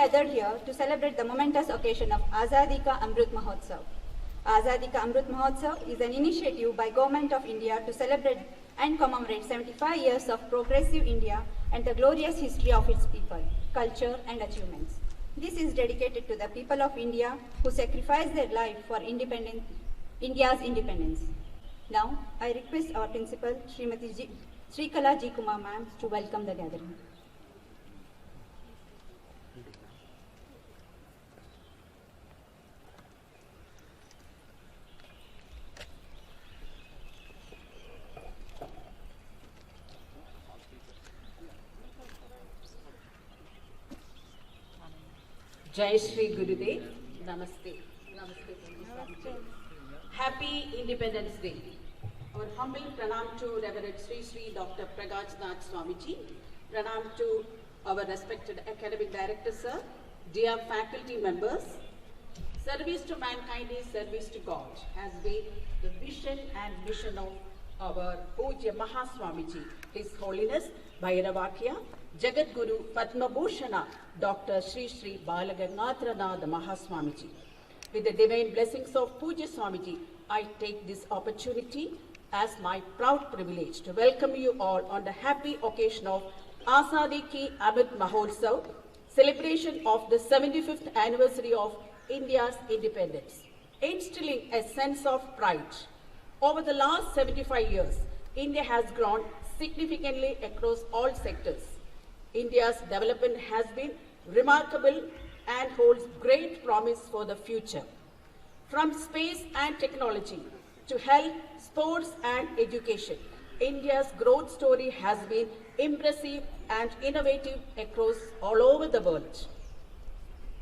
gathered here to celebrate the momentous occasion of Azadi Ka Amrit Mahotsav. Azadi Ka Amrit Mahotsav is an initiative by Government of India to celebrate and commemorate 75 years of progressive India and the glorious history of its people, culture and achievements. This is dedicated to the people of India who sacrificed their life for India's independence. Now, I request our principal, Srimati Srikala G. Kumar ma'am, to welcome the gathering. Jai Shri Gurudev, Namaste. Namaste. Happy Independence Day. Our humble pranam to Reverend Sri Sri Dr. Pragaj Nath Swamiji. Pranam to our respected academic director, sir, dear faculty members. Service to mankind is service to God has been the vision and mission of our Pujya Mahaswamiji, His Holiness Bhairavakya Jagat Guru Padma Bhushana Dr. Sri Sri Balagangathanatha Mahaswamiji. With the divine blessings of Pujya Swamiji, I take this opportunity as my proud privilege to welcome you all on the happy occasion of Azadi Ki Amrit Mahotsav, celebration of the 75th anniversary of India's independence, instilling a sense of pride. Over the last 75 years, India has grown significantly across all sectors. India's development has been remarkable and holds great promise for the future. From space and technology to health, sports and education, India's growth story has been impressive and innovative across all over the world.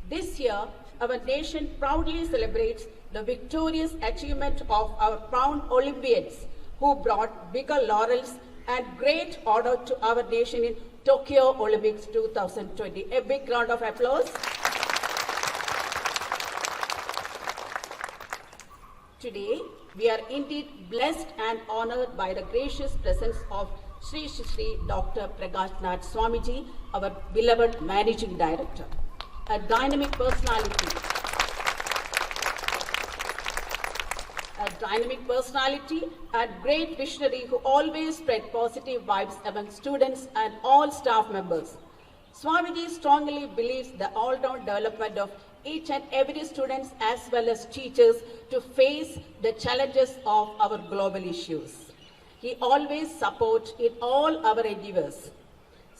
This year, our nation proudly celebrates the victorious achievement of our proud Olympians who brought bigger laurels and great honor to our nation in Tokyo Olympics 2020. A big round of applause. Today, we are indeed blessed and honored by the gracious presence of Sri Sri Dr. Pragaj Nath Swamiji, our beloved Managing Director, a dynamic personality and great visionary who always spread positive vibes among students and all staff members. Swamiji strongly believes the all-round development of each and every student as well as teachers to face the challenges of our global issues. He always supports in all our endeavors.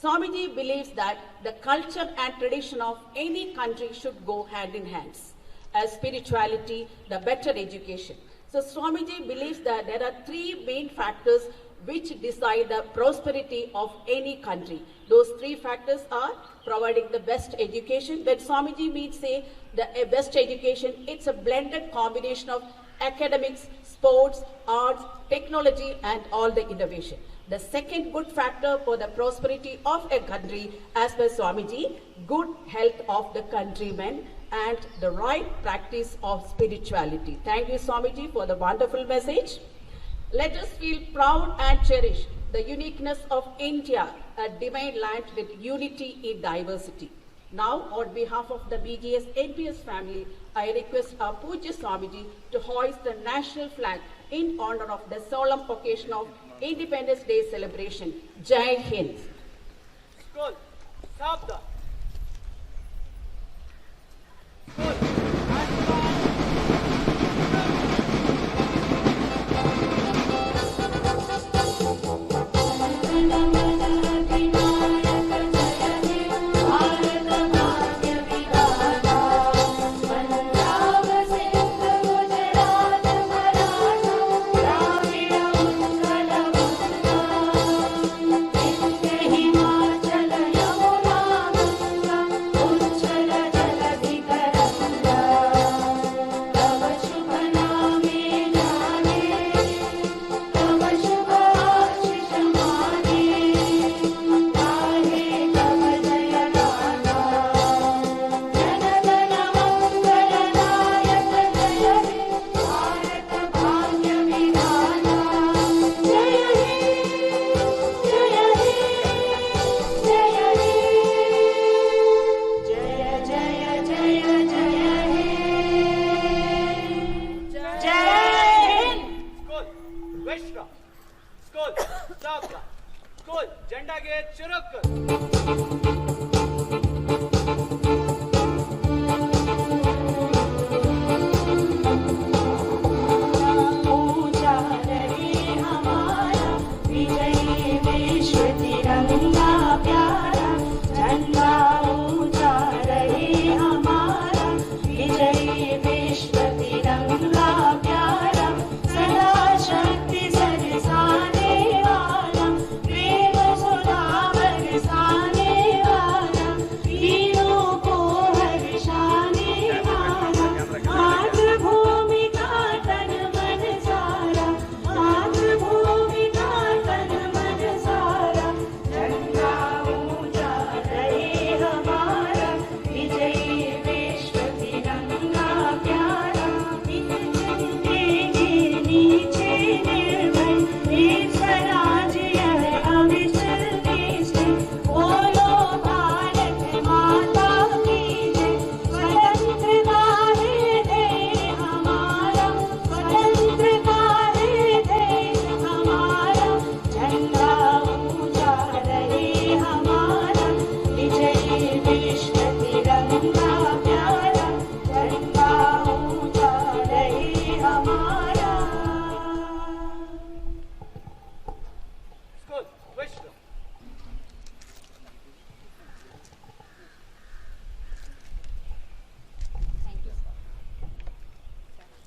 Swamiji believes that the culture and tradition of any country should go hand in hand, as spirituality, the better education. So Swamiji believes that there are three main factors which decide the prosperity of any country. Those three factors are providing the best education. When Swamiji means say the best education, it's a blended combination of academics, sports, arts, technology and all the innovation. The second good factor for the prosperity of a country, as per Swamiji, good health of the countrymen and the right practice of spirituality. Thank you, Swamiji, for the wonderful message. Let us feel proud and cherish the uniqueness of India, a divine land with unity in diversity. Now, on behalf of the BGS NPS family, I request our Pujya Swamiji to hoist the national flag in honor of the solemn occasion of Independence Day celebration. Jai Hind. Scroll. Sabda. Himalaya, Yamuna, ತಂಡಗೆ ಚುರುಕು.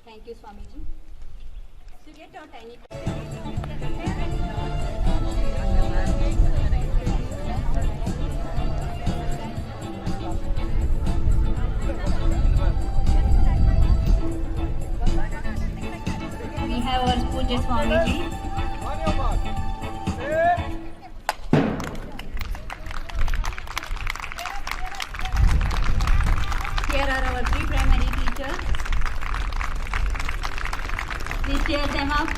Thank you, Swamiji. To get our tiny we have our Puja Swamiji. On your mark. Set. Here are our pre-primary teachers. Please cheer them up.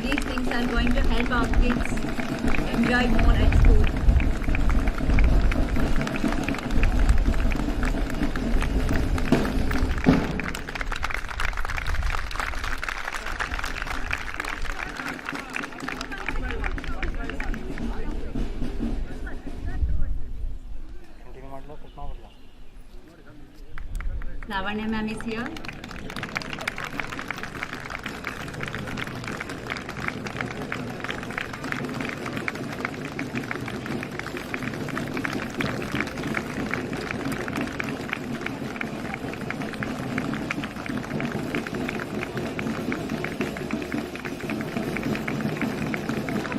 These things are going to help our kids enjoy more at school. Lavanya ma'am is here.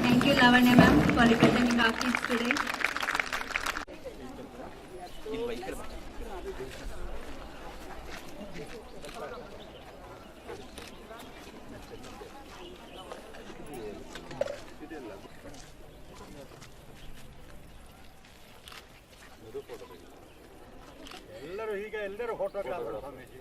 Thank you, Lavanya ma'am, for representing our kids today. ಎಲ್ಲರೂ photographer Swamiji.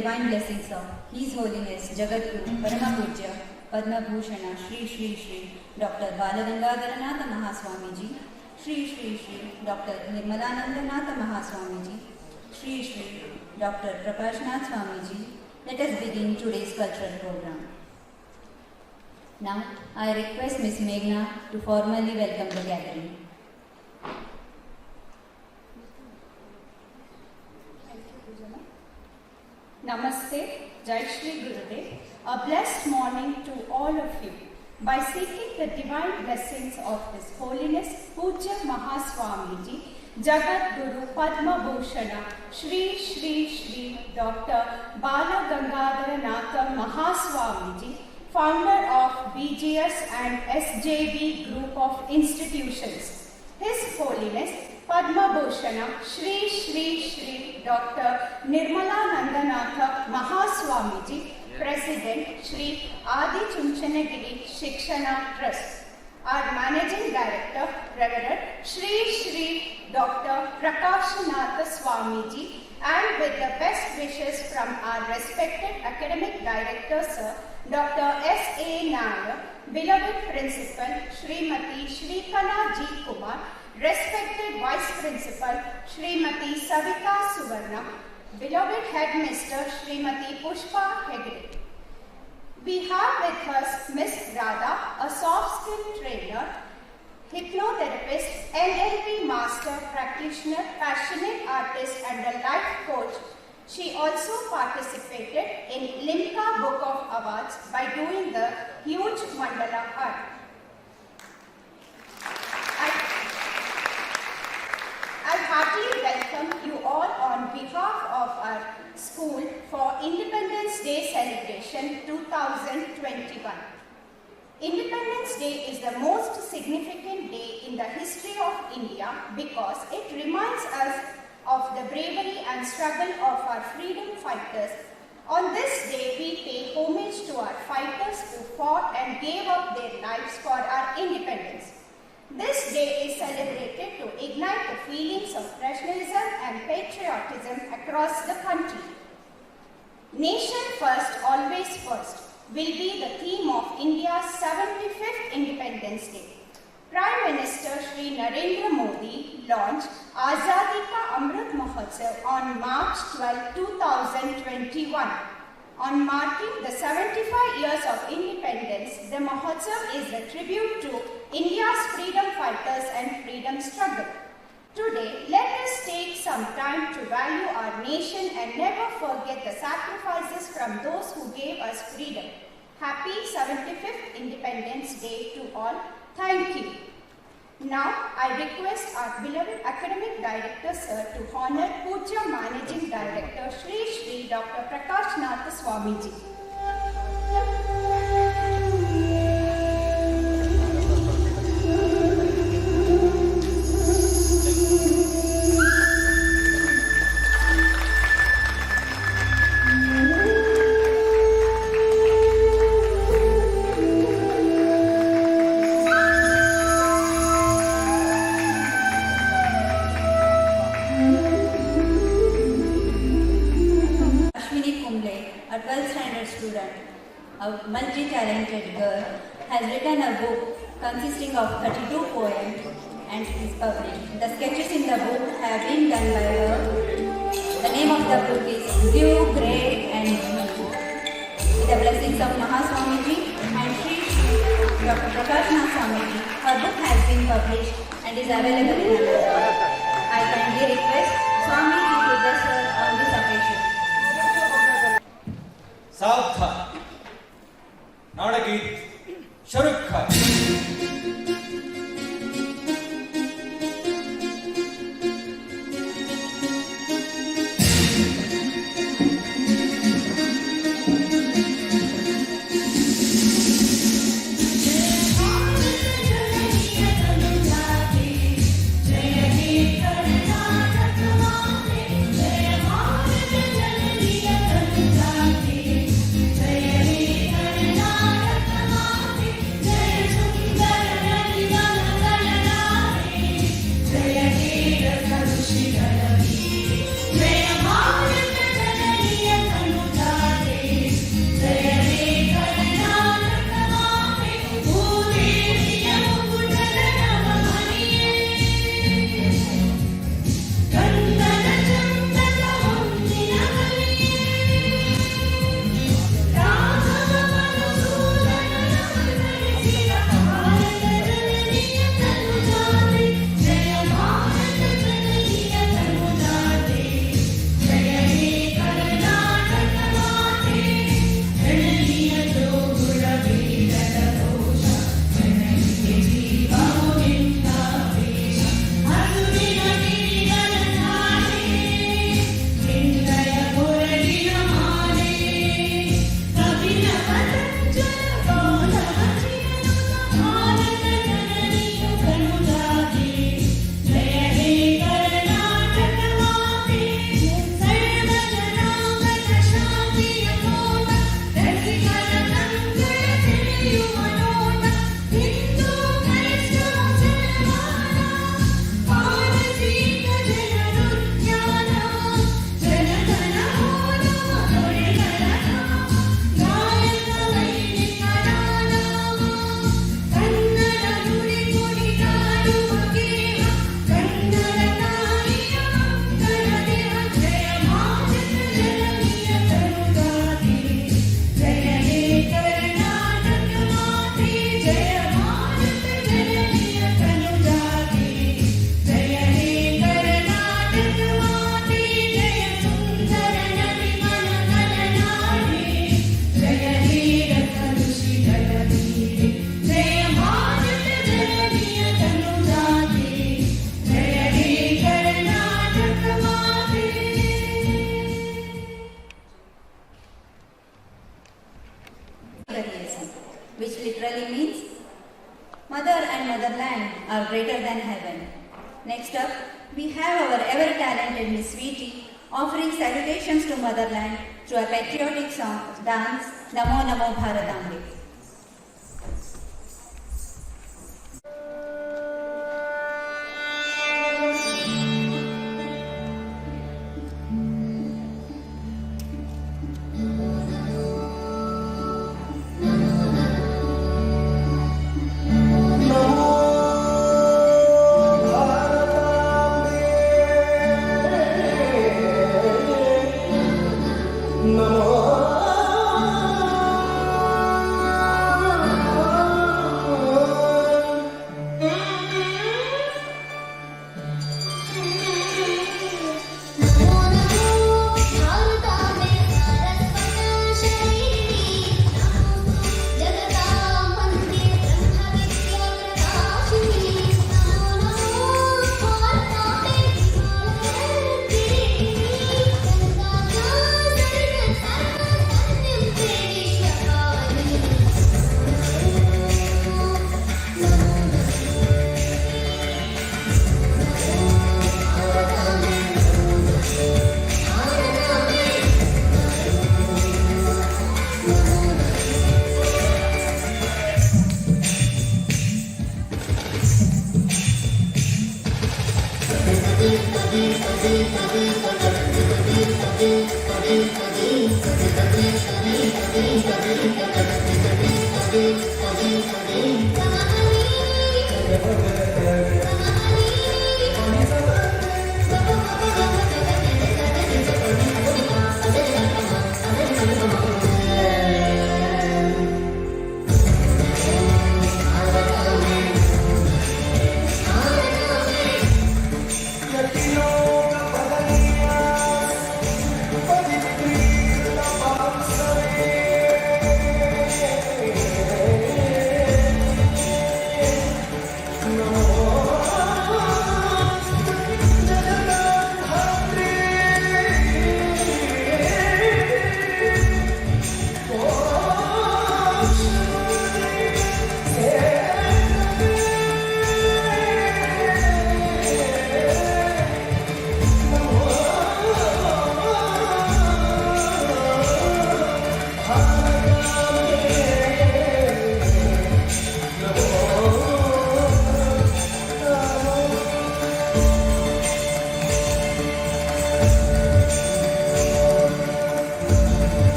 divine blessings of His Holiness Jagadguru Parama Pujya Padma Bhushana Shri Shri Shri Dr. Balagangadharanath Mahaswamiji, Shri Shri Shri Dr. Nirmalanandanath Mahaswamiji, Shri Shri Dr. Prakashnath Swamiji. Let us begin today's cultural program. Now, I request Ms. Meghna to formally welcome the gathering. Namaste, Jai Shri Gurudev. A blessed morning to all of you. By seeking the divine blessings of His Holiness Pujya Mahaswamiji, Jagat Guru Padma Bhushana, Shri Shri Shri Dr. Bala Gangadharanath Mahaswamiji, founder of BGS and SJV group of institutions. His Holiness Padma Bhushana Shri Shri Shri Dr. Nirmalanandanath Mahaswamiji, President Shri Adi Chunchanagiri Shikshana Trust. Our Managing Director, Reverend Shri Shri Dr. Prakashnath Swamiji, and with the best wishes from our respected Academic Director, Sir, Dr. S.A. Nair, beloved Principal Srimati Shrikala G. Kumar, respected Vice Principal Srimati Savita Suvarna, beloved Headmaster Srimati Pushpa Hegde. We have with us Miss Radha, a soft skill trainer, hypnotherapist, NLP master practitioner, passionate artist and a life coach. She also participated in Limca Book of Awards by doing the huge mandala art. I heartily welcome you all on behalf of our school for Independence Day celebration 2021. Independence Day is the most significant day in the history of India because it reminds us of the bravery and struggle of our freedom fighters. On this day, we pay homage to our fighters who fought and gave up their lives for our independence. This day is celebrated to ignite the feelings of nationalism and patriotism across the country. Nation first, always first will be the theme of India's 75th Independence Day. Prime Minister Shri Narendra Modi launched Azadi Ka Amrit Mahotsav on March 12, 2021. On marking the 75 years of independence, the Mahotsav is a tribute to India's freedom fighters and freedom struggle. Today, let us take some time to value our nation and never forget the sacrifices from those who gave us freedom. Happy 75th Independence Day to all. Thank you. Now, I request our beloved Academic Director, Sir, to honor Pujya Managing Director, Shri Shri Dr. Prakashnath Swamiji. A multi-talented girl, has written a book consisting of 32 poems and is published. The sketches in the book have been done by her. The name of the book is Due, Great and Beautiful. With the blessings of Mahaswamiji and Shri Dr. Prakashnath Swamiji, her book has been published and is available in Amazon. I kindly request Swamiji to bless her on this occasion. सावधान नाटगीत शुरू कर Jai literally means Mother and Motherland are greater than heaven. Next up, we have our ever-talented Miss Sweetie offering salutations to Motherland through a patriotic song, dance, Namo Namo Bharatambe.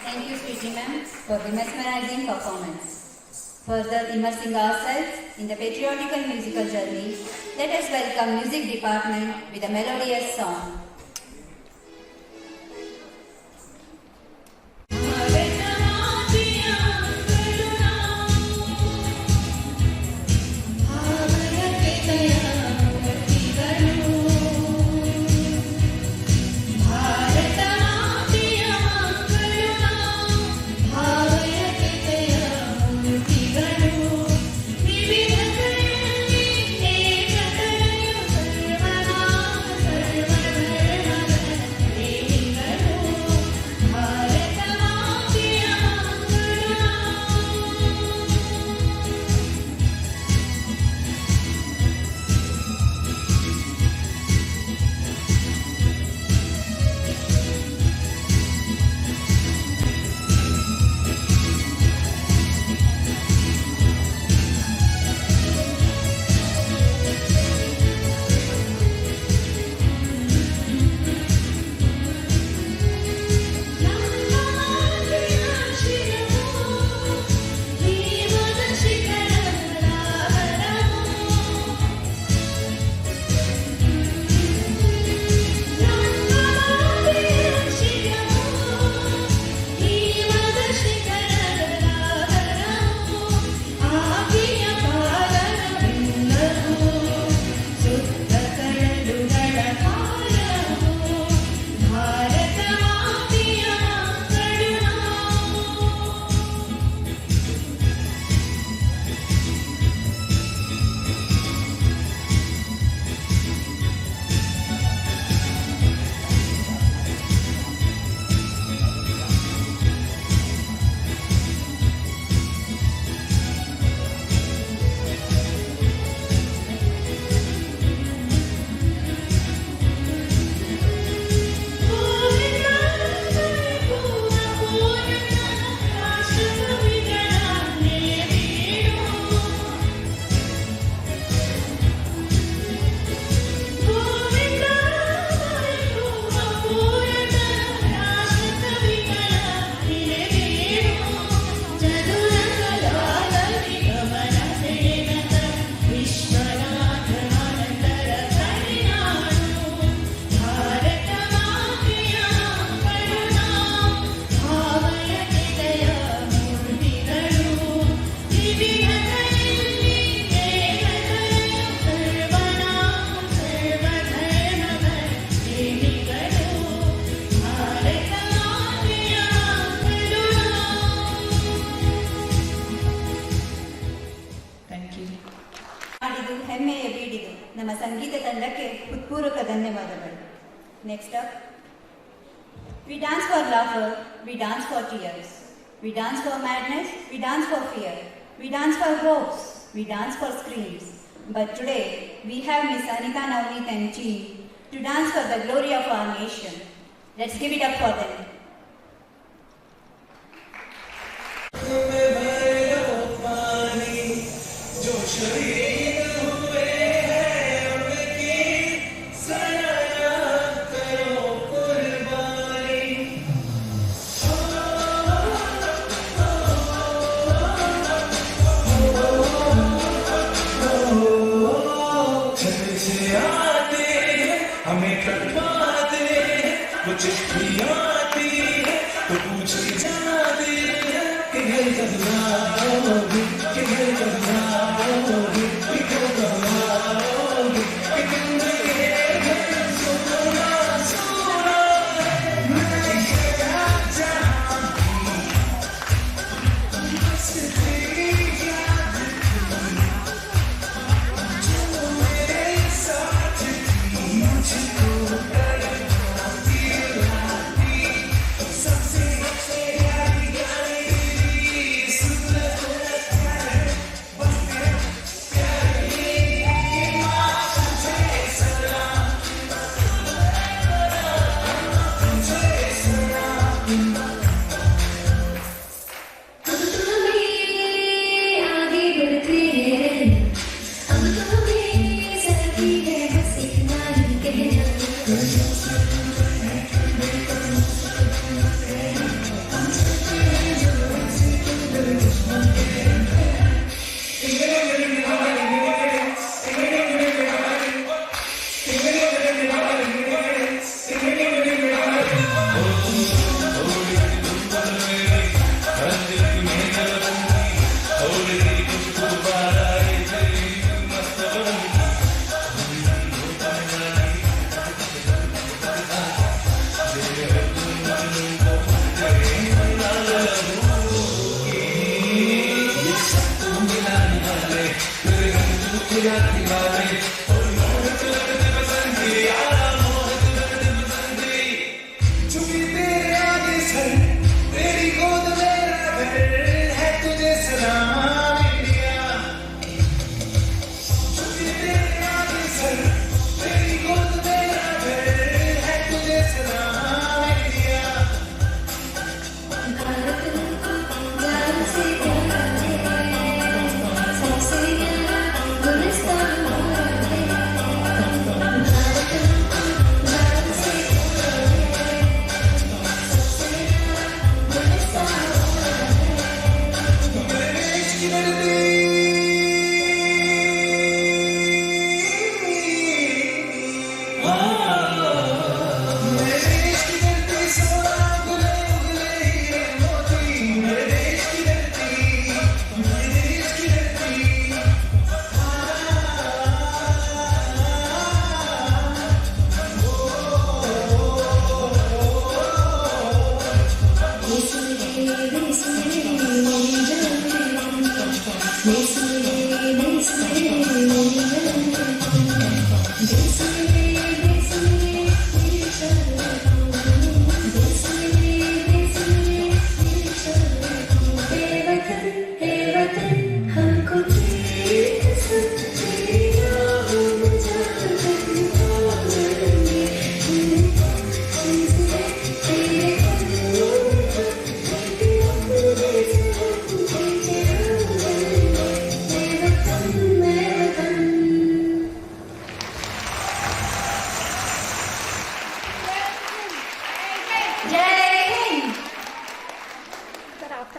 Thank you, Sweetie ma'am, for the mesmerizing performance. Further immersing ourselves in the patriotical musical journey, let us welcome Music Department with a melodious song. सर्वदा सर्वधर्म ಸಂಗೀತ ತಂಡಕ್ಕೆ ಹೃತ್ಪೂರ್ವಕ ಧನ್ಯವಾದಗಳು. Next up, we dance for laughter, we dance for tears, we dance for madness, we dance for fear, we dance for hopes, we dance for screams. But today we have Miss Anita Navneet and team to dance for the glory of our nation. Let's give it up for them.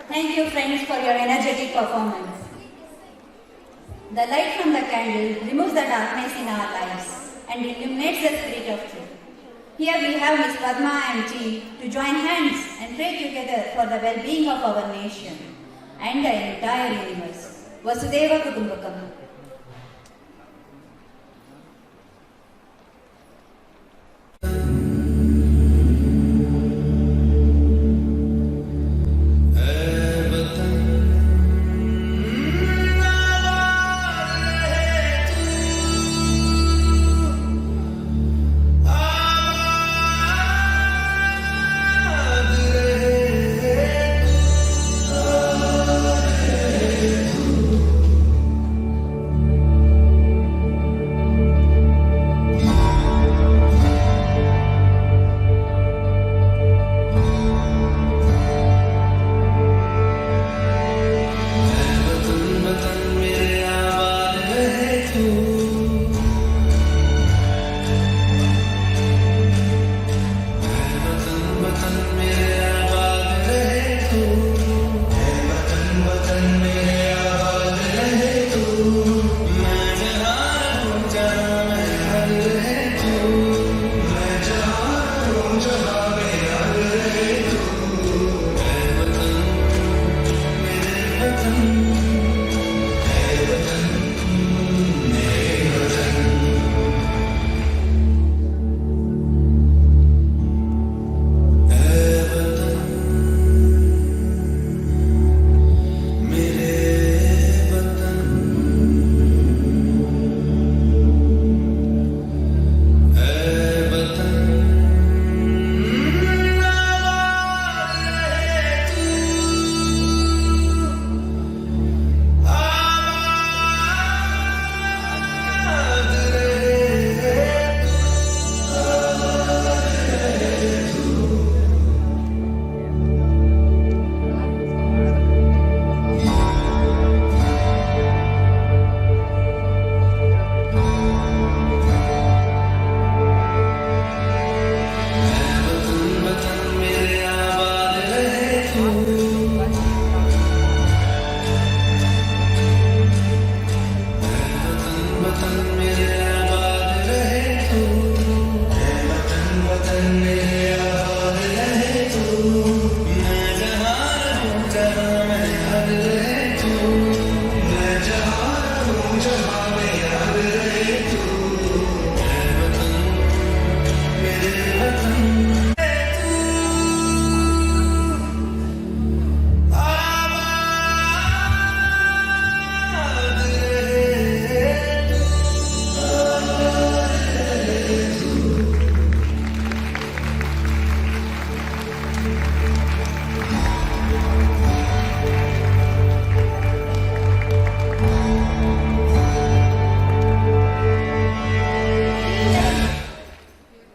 Thank you friends for your energetic performance. The light from the candle removes the darkness in our lives and illuminates the spirit of truth. Here we have Miss Padma and team to join hands and pray together for the well-being of our nation and the entire universe. Vasudeva Kutumbakam.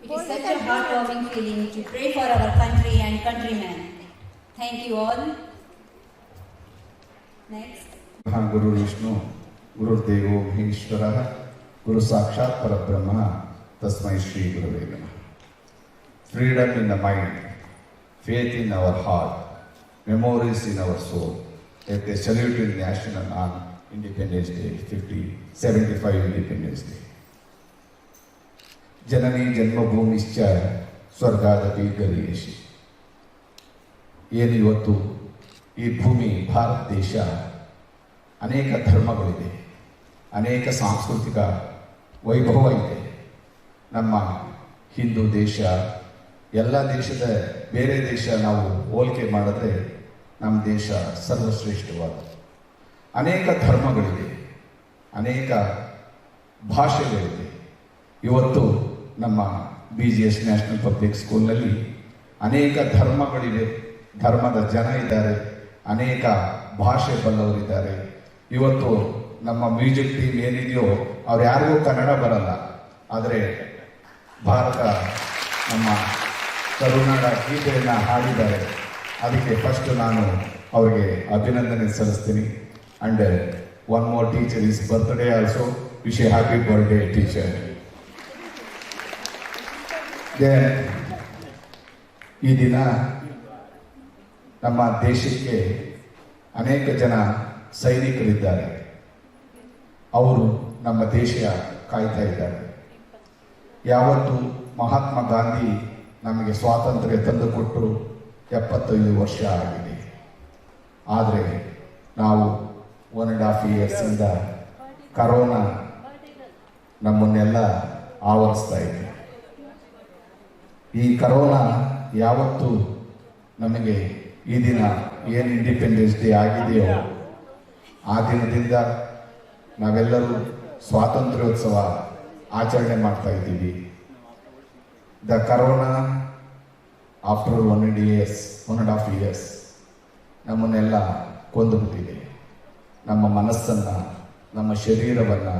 It is such a heartwarming feeling to pray for our country and countrymen. Thank you all. Next. गुरु विष्णु गुरुर्देवो महेश्वरः गुरु साक्षात् परब्रह्म तस्मै श्री गुरुवे नमः. Freedom in the mind, faith in our heart, memories in our soul. At the saluting national on Independence Day, 75 Independence Day. ಜನನಿ ಜನ್ಮಭೂಮಿಶ್ಚ ಸ್ವರ್ಗಾದಪಿ ಗರೀಯಸಿ. ಏನು ಇವತ್ತು ಈ ಭೂಮಿ ಭಾರತ ದೇಶ ಅನೇಕ ಧರ್ಮಗಳಿದೆ, ಅನೇಕ ಸಾಂಸ್ಕೃತಿಕ ವೈಭವ ಇದೆ. ನಮ್ಮ ಹಿಂದೂ ದೇಶ ಎಲ್ಲ ದೇಶದ ಬೇರೆ ದೇಶ ನಾವು ಹೋಲಿಕೆ ಮಾಡಿದ್ರೆ ನಮ್ಮ ದೇಶ ಸರ್ವಶ್ರೇಷ್ಠವಾದ. ಅನೇಕ ಧರ್ಮಗಳಿದೆ, ಅನೇಕ ಭಾಷೆಗಳಿದೆ. ಇವತ್ತು ನಮ್ಮ BGS ನ್ಯಾಷನಲ್ ಪಬ್ಲಿಕ್ ಸ್ಕೂಲ್ನಲ್ಲಿ ಅನೇಕ ಧರ್ಮಗಳಿವೆ, ಧರ್ಮದ ಜನ ಇದ್ದಾರೆ, ಅನೇಕ ಭಾಷೆ ಬಲ್ಲವರಿದ್ದಾರೆ. ಇವತ್ತು ನಮ್ಮ ಮ್ಯೂಸಿಕ್ ಟೀಮ್ ಏನಿದೆಯೋ ಅವ್ರು ಯಾರಿಗೂ ಕನ್ನಡ ಬರಲ್ಲ, ಆದರೆ ಭಾರತ ನಮ್ಮ ಕರುನಾಡ ಗೀತೆಯನ್ನು ಹಾಡಿದ್ದಾರೆ. ಅದಕ್ಕೆ ಫಸ್ಟ್ ನಾನು ಅವರಿಗೆ ಅಭಿನಂದನೆ ಸಲ್ಲಿಸ್ತೀನಿ. And one more teacher is birthday also. Wish a happy birthday teacher. ಈ ದಿನ ನಮ್ಮ ದೇಶಕ್ಕೆ ಅನೇಕ ಜನ ಸೈನಿಕರಿದ್ದಾರೆ. ಅವರು ನಮ್ಮ ದೇಶ ಕಾಯ್ತಾ ಇದ್ದಾರೆ. ಯಾವತ್ತು ಮಹಾತ್ಮ ಗಾಂಧಿ ನಮಗೆ ಸ್ವಾತಂತ್ರ್ಯ ತಂದುಕೊಟ್ಟು 75 ವರ್ಷ ಆಗಿದೆ. ಆದರೆ ನಾವು 1.5 ಇಯರ್ಸಿಂದ ಕರೋನಾ ನಮ್ಮನ್ನೆಲ್ಲ ಆವರಿಸ್ತಾ ಇದೆ. ಈ ಕರೋನಾ ಯಾವತ್ತು ನಮಗೆ ಈ ದಿನ ಏನು ಇಂಡಿಪೆಂಡೆನ್ಸ್ ಡೇ ಆಗಿದೆಯೋ ಆ ದಿನದಿಂದ ನಾವೆಲ್ಲರೂ ಸ್ವಾತಂತ್ರ್ಯೋತ್ಸವ ಆಚರಣೆ ಮಾಡ್ತಾ ಇದ್ದೀವಿ. ದ ಕರೋನಾ ಆಫ್ಟರ್ 1.5 ಇಯರ್ಸ್ ನಮ್ಮನ್ನೆಲ್ಲ ಕೊಂದುಬಿಟ್ಟಿದೆ. ನಮ್ಮ ಮನಸ್ಸನ್ನು, ನಮ್ಮ ಶರೀರವನ್ನು,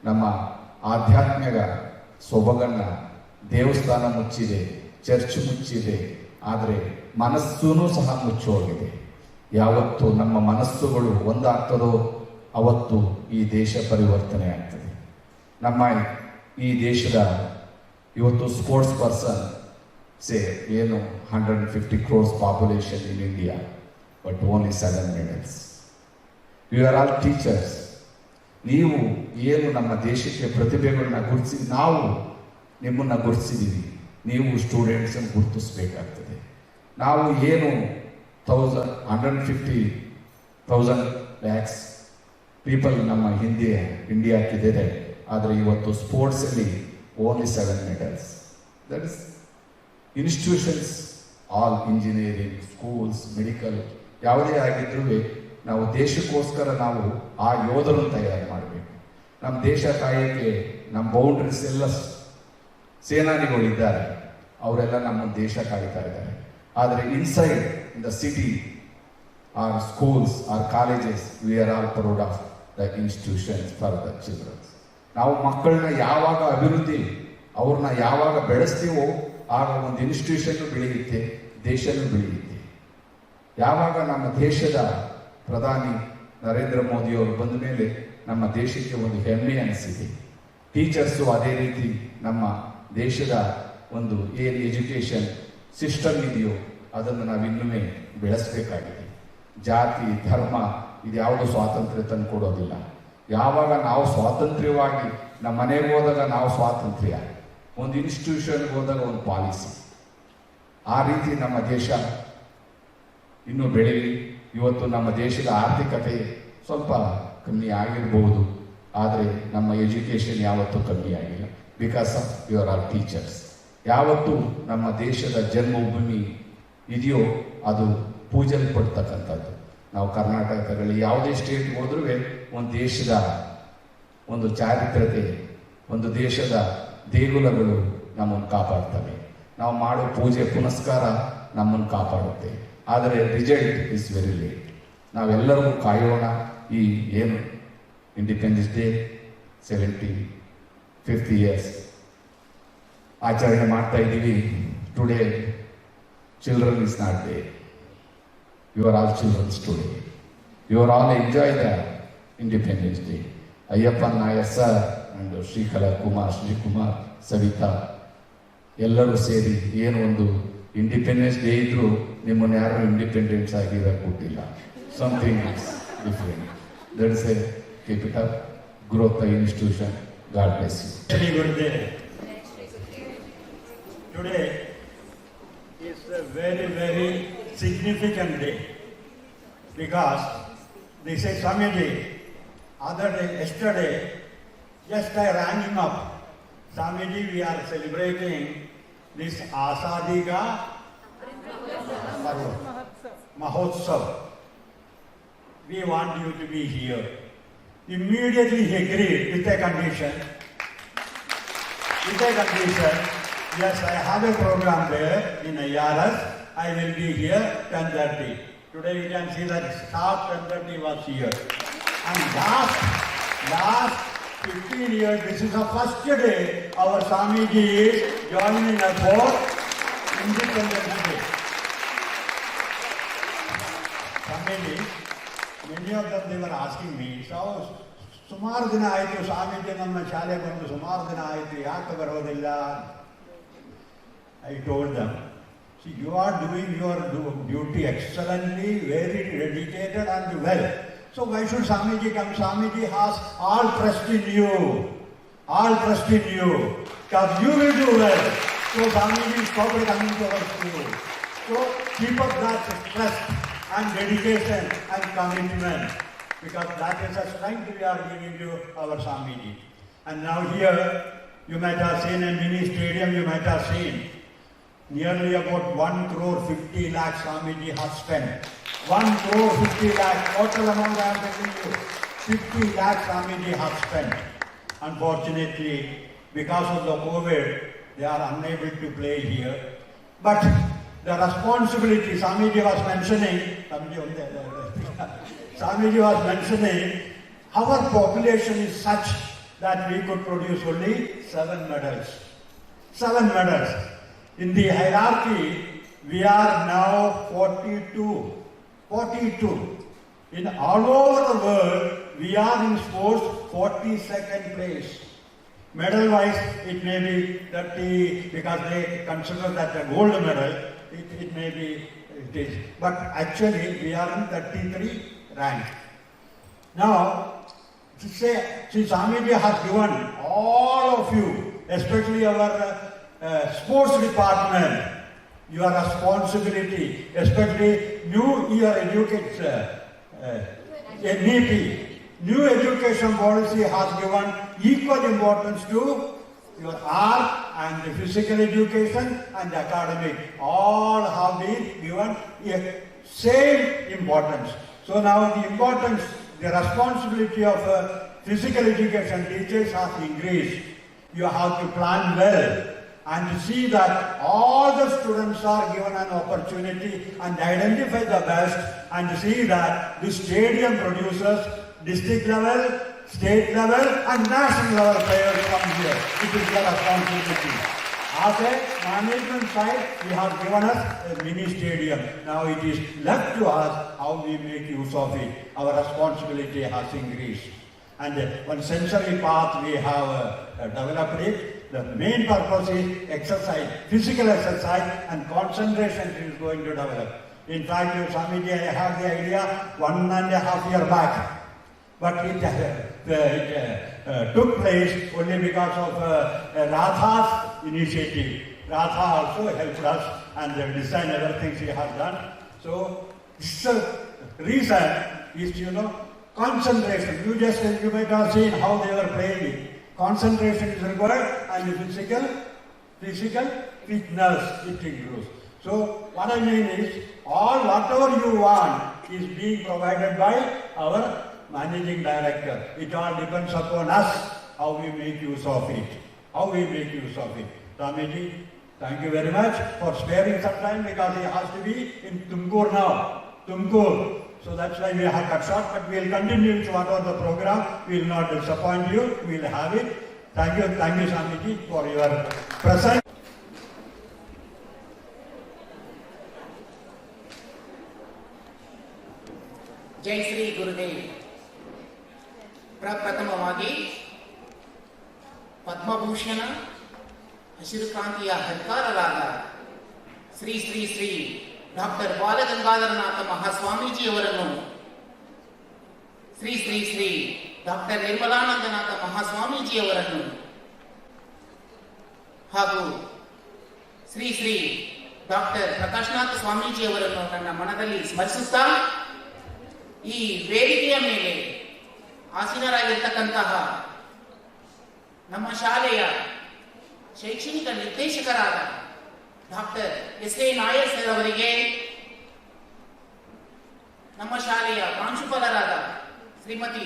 ನಮ್ಮ ಆಧ್ಯಾತ್ಮಿಕ ಸೊಬಗನ್ನು ದೇವಸ್ಥಾನ ಮುಚ್ಚಿದೆ, ಚರ್ಚ್ ಮುಚ್ಚಿದೆ, ಆದರೆ ಮನಸ್ಸೂ ಸಹ ಮುಚ್ಚೋಗಿದೆ. ಯಾವತ್ತು ನಮ್ಮ ಮನಸ್ಸುಗಳು ಒಂದಾಗ್ತದೋ ಅವತ್ತು ಈ ದೇಶ ಪರಿವರ್ತನೆ ಆಗ್ತದೆ. ನಮ್ಮ ಈ ದೇಶದ ಇವತ್ತು ಸ್ಪೋರ್ಟ್ಸ್ ಪರ್ಸನ್ ಏನು 150 crores population in India, but only 7 medals. You are all teachers. ನೀವು ಏನು ನಮ್ಮ ದೇಶಕ್ಕೆ ಪ್ರತಿಭೆಗಳನ್ನ ಗುರುತಿಸಿ ನಾವು ನಿಮ್ಮನ್ನು ಗುರುತಿಸಿದ್ದೀವಿ, ನೀವು ಸ್ಟೂಡೆಂಟ್ಸನ್ನು ಗುರುತಿಸ್ಬೇಕಾಗ್ತದೆ. ನಾವು ಏನು 150,000 lakhs ಪೀಪಲ್ ನಮ್ಮ ಇಂಡಿಯಾಕ್ಕಿದೆ, ಆದರೆ ಇವತ್ತು ಸ್ಪೋರ್ಟ್ಸಲ್ಲಿ only 7 medals. That is institutions, all engineering, schools, medical ಯಾವುದೇ ಆಗಿದ್ರೂ ನಾವು ದೇಶಕ್ಕೋಸ್ಕರ ನಾವು ಆ ಯೋಧರನ್ನು ತಯಾರು ಮಾಡಬೇಕು. ನಮ್ಮ ದೇಶ ಕಾಯಕ್ಕೆ ನಮ್ಮ ಬೌಂಡ್ರೀಸ್ ಎಲ್ಲ ಸೇನಾನಿಗಳಿದ್ದಾರೆ, ಅವರೆಲ್ಲ ನಮ್ಮ ದೇಶ ಕಾಯ್ತಾ ಇದ್ದಾರೆ. ಆದರೆ inside in the city or schools or colleges we are all proud of the institutions for the childrens. ನಾವು ಮಕ್ಕಳನ್ನ ಯಾವಾಗ ಅಭಿವೃದ್ಧಿ, ಅವ್ರನ್ನ ಯಾವಾಗ ಬೆಳೆಸ್ತೀವೋ ಆಗ ಒಂದು ಇನ್ಸ್ಟಿಟ್ಯೂಷನ್ ಬೆಳೆಯುತ್ತೆ, ದೇಶನೂ ಬೆಳೆಯುತ್ತೆ. ಯಾವಾಗ ನಮ್ಮ ದೇಶದ ಪ್ರಧಾನಿ ನರೇಂದ್ರ ಮೋದಿಯವರು ಬಂದ ಮೇಲೆ ನಮ್ಮ ದೇಶಕ್ಕೆ ಒಂದು ಹೆಮ್ಮೆ ಅನಿಸಿದೆ. ಟೀಚರ್ಸು ಅದೇ ರೀತಿ ನಮ್ಮ ದೇಶದ ಒಂದು ಏನು ಎಜುಕೇಷನ್ ಸಿಸ್ಟಮ್ ಇದೆಯೋ ಅದನ್ನು ನಾವು ಇನ್ನೂ ಬೆಳೆಸಬೇಕಾಗಿದೆ. ಜಾತಿ ಧರ್ಮ ಇದ್ಯಾವುದು ಸ್ವಾತಂತ್ರ್ಯ ತಂದು ಕೊಡೋದಿಲ್ಲ. ಯಾವಾಗ ನಾವು ಸ್ವಾತಂತ್ರ್ಯವಾಗಿ ನಮ್ಮ ಮನೆಗೆ ಹೋದಾಗ ನಾವು ಸ್ವಾತಂತ್ರ್ಯ, ಒಂದು ಇನ್ಸ್ಟಿಟ್ಯೂಷನ್ಗೆ ಹೋದಾಗ ಒಂದು ಪಾಲಿಸಿ, ಆ ರೀತಿ ನಮ್ಮ ದೇಶ ಇನ್ನೂ ಬೆಳೀಲಿ. ಇವತ್ತು ನಮ್ಮ ದೇಶದ ಆರ್ಥಿಕತೆ ಸ್ವಲ್ಪ ಕಮ್ಮಿ ಆಗಿರಬಹುದು, ಆದರೆ ನಮ್ಮ ಎಜುಕೇಷನ್ ಯಾವತ್ತೂ ಕಮ್ಮಿ ಆಗಿಲ್ಲ. Because of your our teachers. ಯಾವತ್ತೂ ನಮ್ಮ ದೇಶದ ಜನ್ಮಭೂಮಿ ಇದೆಯೋ ಅದು ಪೂಜಲ್ಪಡ್ತಕ್ಕಂಥದ್ದು. ನಾವು ಕರ್ನಾಟಕದಲ್ಲಿ ಯಾವುದೇ ಸ್ಟೇಟ್ಗೆ ಹೋದ್ರೂ ಒಂದು ದೇಶದ ಒಂದು ಚಾರಿತ್ರತೆ, ಒಂದು ದೇಶದ ದೇಗುಲಗಳು ನಮ್ಮನ್ನು ಕಾಪಾಡ್ತವೆ. ನಾವು ಮಾಡೋ ಪೂಜೆ ಪುನಸ್ಕಾರ ನಮ್ಮನ್ನು ಕಾಪಾಡುತ್ತೆ. ಆದರೆ ರಿಸಲ್ಟ್ ಇಸ್ ವೆರಿ ಲೇಟ್. ನಾವೆಲ್ಲರಿಗೂ ಕಾಯೋಣ. ಈ ಏನು ಇಂಡಿಪೆಂಡೆನ್ಸ್ ಡೇ 75th ಇಯರ್ಸ್ ಆಚರಣೆ ಮಾಡ್ತಾ ಇದ್ದೀವಿ. Today children is not day. You are all childrens today. You are all enjoy the independence day. Ayyappan Nair sir and Srikala Kumar, Srikumar, Savitha ಎಲ್ಲರೂ ಸೇರಿ ಏನು ಒಂದು ಇಂಡಿಪೆಂಡೆನ್ಸ್ ಡೇ ಇದ್ರೂ ನಿಮ್ಮನ್ನು ಯಾರು ಇಂಡಿಪೆಂಡೆನ್ಸ್ ಆಗಿರೋಕೆ ಕೊಟ್ಟಿಲ್ಲ. Something is different. That is A capital growth institution. God bless you. Shri Gurudev, today is a very, very significant day because this is Swamiji. Yesterday, just I rang him up. Swamiji, we are celebrating this Azadi Ka Mahotsav. We want you to be here. Immediately he agreed with a condition. Yes, I have a program there in IRS. I will be here 10:30. Today you can see that staff 10:30 was here. And last 15 years, this is the first day our Swamiji is joining us for Independence Day. Swamiji, many of them they were asking me, so ಸುಮಾರು ದಿನ ಆಯಿತು ಸ್ವಾಮೀಜಿ ನಮ್ಮ ಶಾಲೆ ಬಂದು ಸುಮಾರು ದಿನ ಆಯಿತು, ಯಾಕೆ ಬರೋದಿಲ್ಲ? I told them, see, you are doing your duty excellently, very dedicated and well. So why should Swamiji come? Swamiji has all trust in you. All trust in you. Because you will do well. So Swamiji is probably coming to our school. So keep up that trust and dedication and commitment. Because that is the strength we are giving you, our Swamiji. And now here, you might have seen a mini stadium, you might have seen. Nearly about 1,50,00,000 Swamiji has spent. 1,50,00,000 total amount I am telling you. 50,00,000 Swamiji has spent. Unfortunately, because of the COVID, they are unable to play here. But the responsibility Swamiji was mentioning, our population is such that we could produce only 7 medals. 7 medals. In the hierarchy, we are now 42. In all over the world, we are in sports 42nd place. Medal wise, it may be 30 because they consider that a gold medal, it may be it is. But actually, we are in 33 rank. Now, to say, since Swamiji has given all of you, especially our sports department, your responsibility, especially new year education, NEP, new education policy has given equal importance to your art and the physical education and academic. All have been given same importance. So now the importance, the responsibility of physical education teachers has increased. You have to plan well and to see that all the students are given an opportunity and identify the best and to see that the stadium produces district level, state level and national level players come here. It is their responsibility. As a management side, we have given us a mini stadium. Now it is left to us how we make use of it. Our responsibility has increased. And one sensory path we have developed it. The main purpose is exercise, physical exercise, and concentration is going to develop. In fact, Swamiji, I have the idea 1.5 years back, but it took place only because of Radha's initiative. Radha also helped us and they designed everything she has done. So, this reason is, concentration. You might have seen how they were playing it. Concentration is required and physical fitness, it improves. So, what I mean is, whatever you want is being provided by our managing director. It all depends upon us how we make use of it. Swamiji, thank you very much for sparing some time because he has to be in Tumkur now. So that's why we have cut short, but we will continue to whatever the program. We will not disappoint you. We will have it. Thank you, Swamiji, for your presence. ಜೈ ಶ್ರೀ ಗುರುದೇವ್. ಪ್ರಪ್ರಥಮವಾಗಿ ಪದ್ಮಭೂಷಣ ಹಸಿರು ಕ್ರಾಂತಿಯ ಹರಿಕಾರರಾದ Shri Shri Shri doctor Balagangadharanatha ಮಹಾಸ್ವಾಮೀಜಿಯವರನ್ನು, Shri Shri Shri doctor Nirmalanandanatha ಮಹಾಸ್ವಾಮೀಜಿಯವರನ್ನು ಹಾಗೂ Shri Shri doctor Prakashanatha ಸ್ವಾಮೀಜಿಯವರನ್ನು ನನ್ನ ಮನದಲ್ಲಿ ಸ್ಮರಿಸುತ್ತಾ, ಈ ವೇದಿಕೆಯ ಮೇಲೆ ಆಸೀನರಾಗಿರ್ತಕ್ಕಂತಹ ನಮ್ಮ ಶಾಲೆಯ ಶೈಕ್ಷಣಿಕ ನಿರ್ದೇಶಕರಾದ ಡಾಕ್ಟರ್ ಎಸ್.ಎ. ನಾಯರ್ ಸರ್ ಅವರಿಗೆ, ನಮ್ಮ ಶಾಲೆಯ ಪ್ರಾಂಶುಪಾಲರಾದ ಶ್ರೀಮತಿ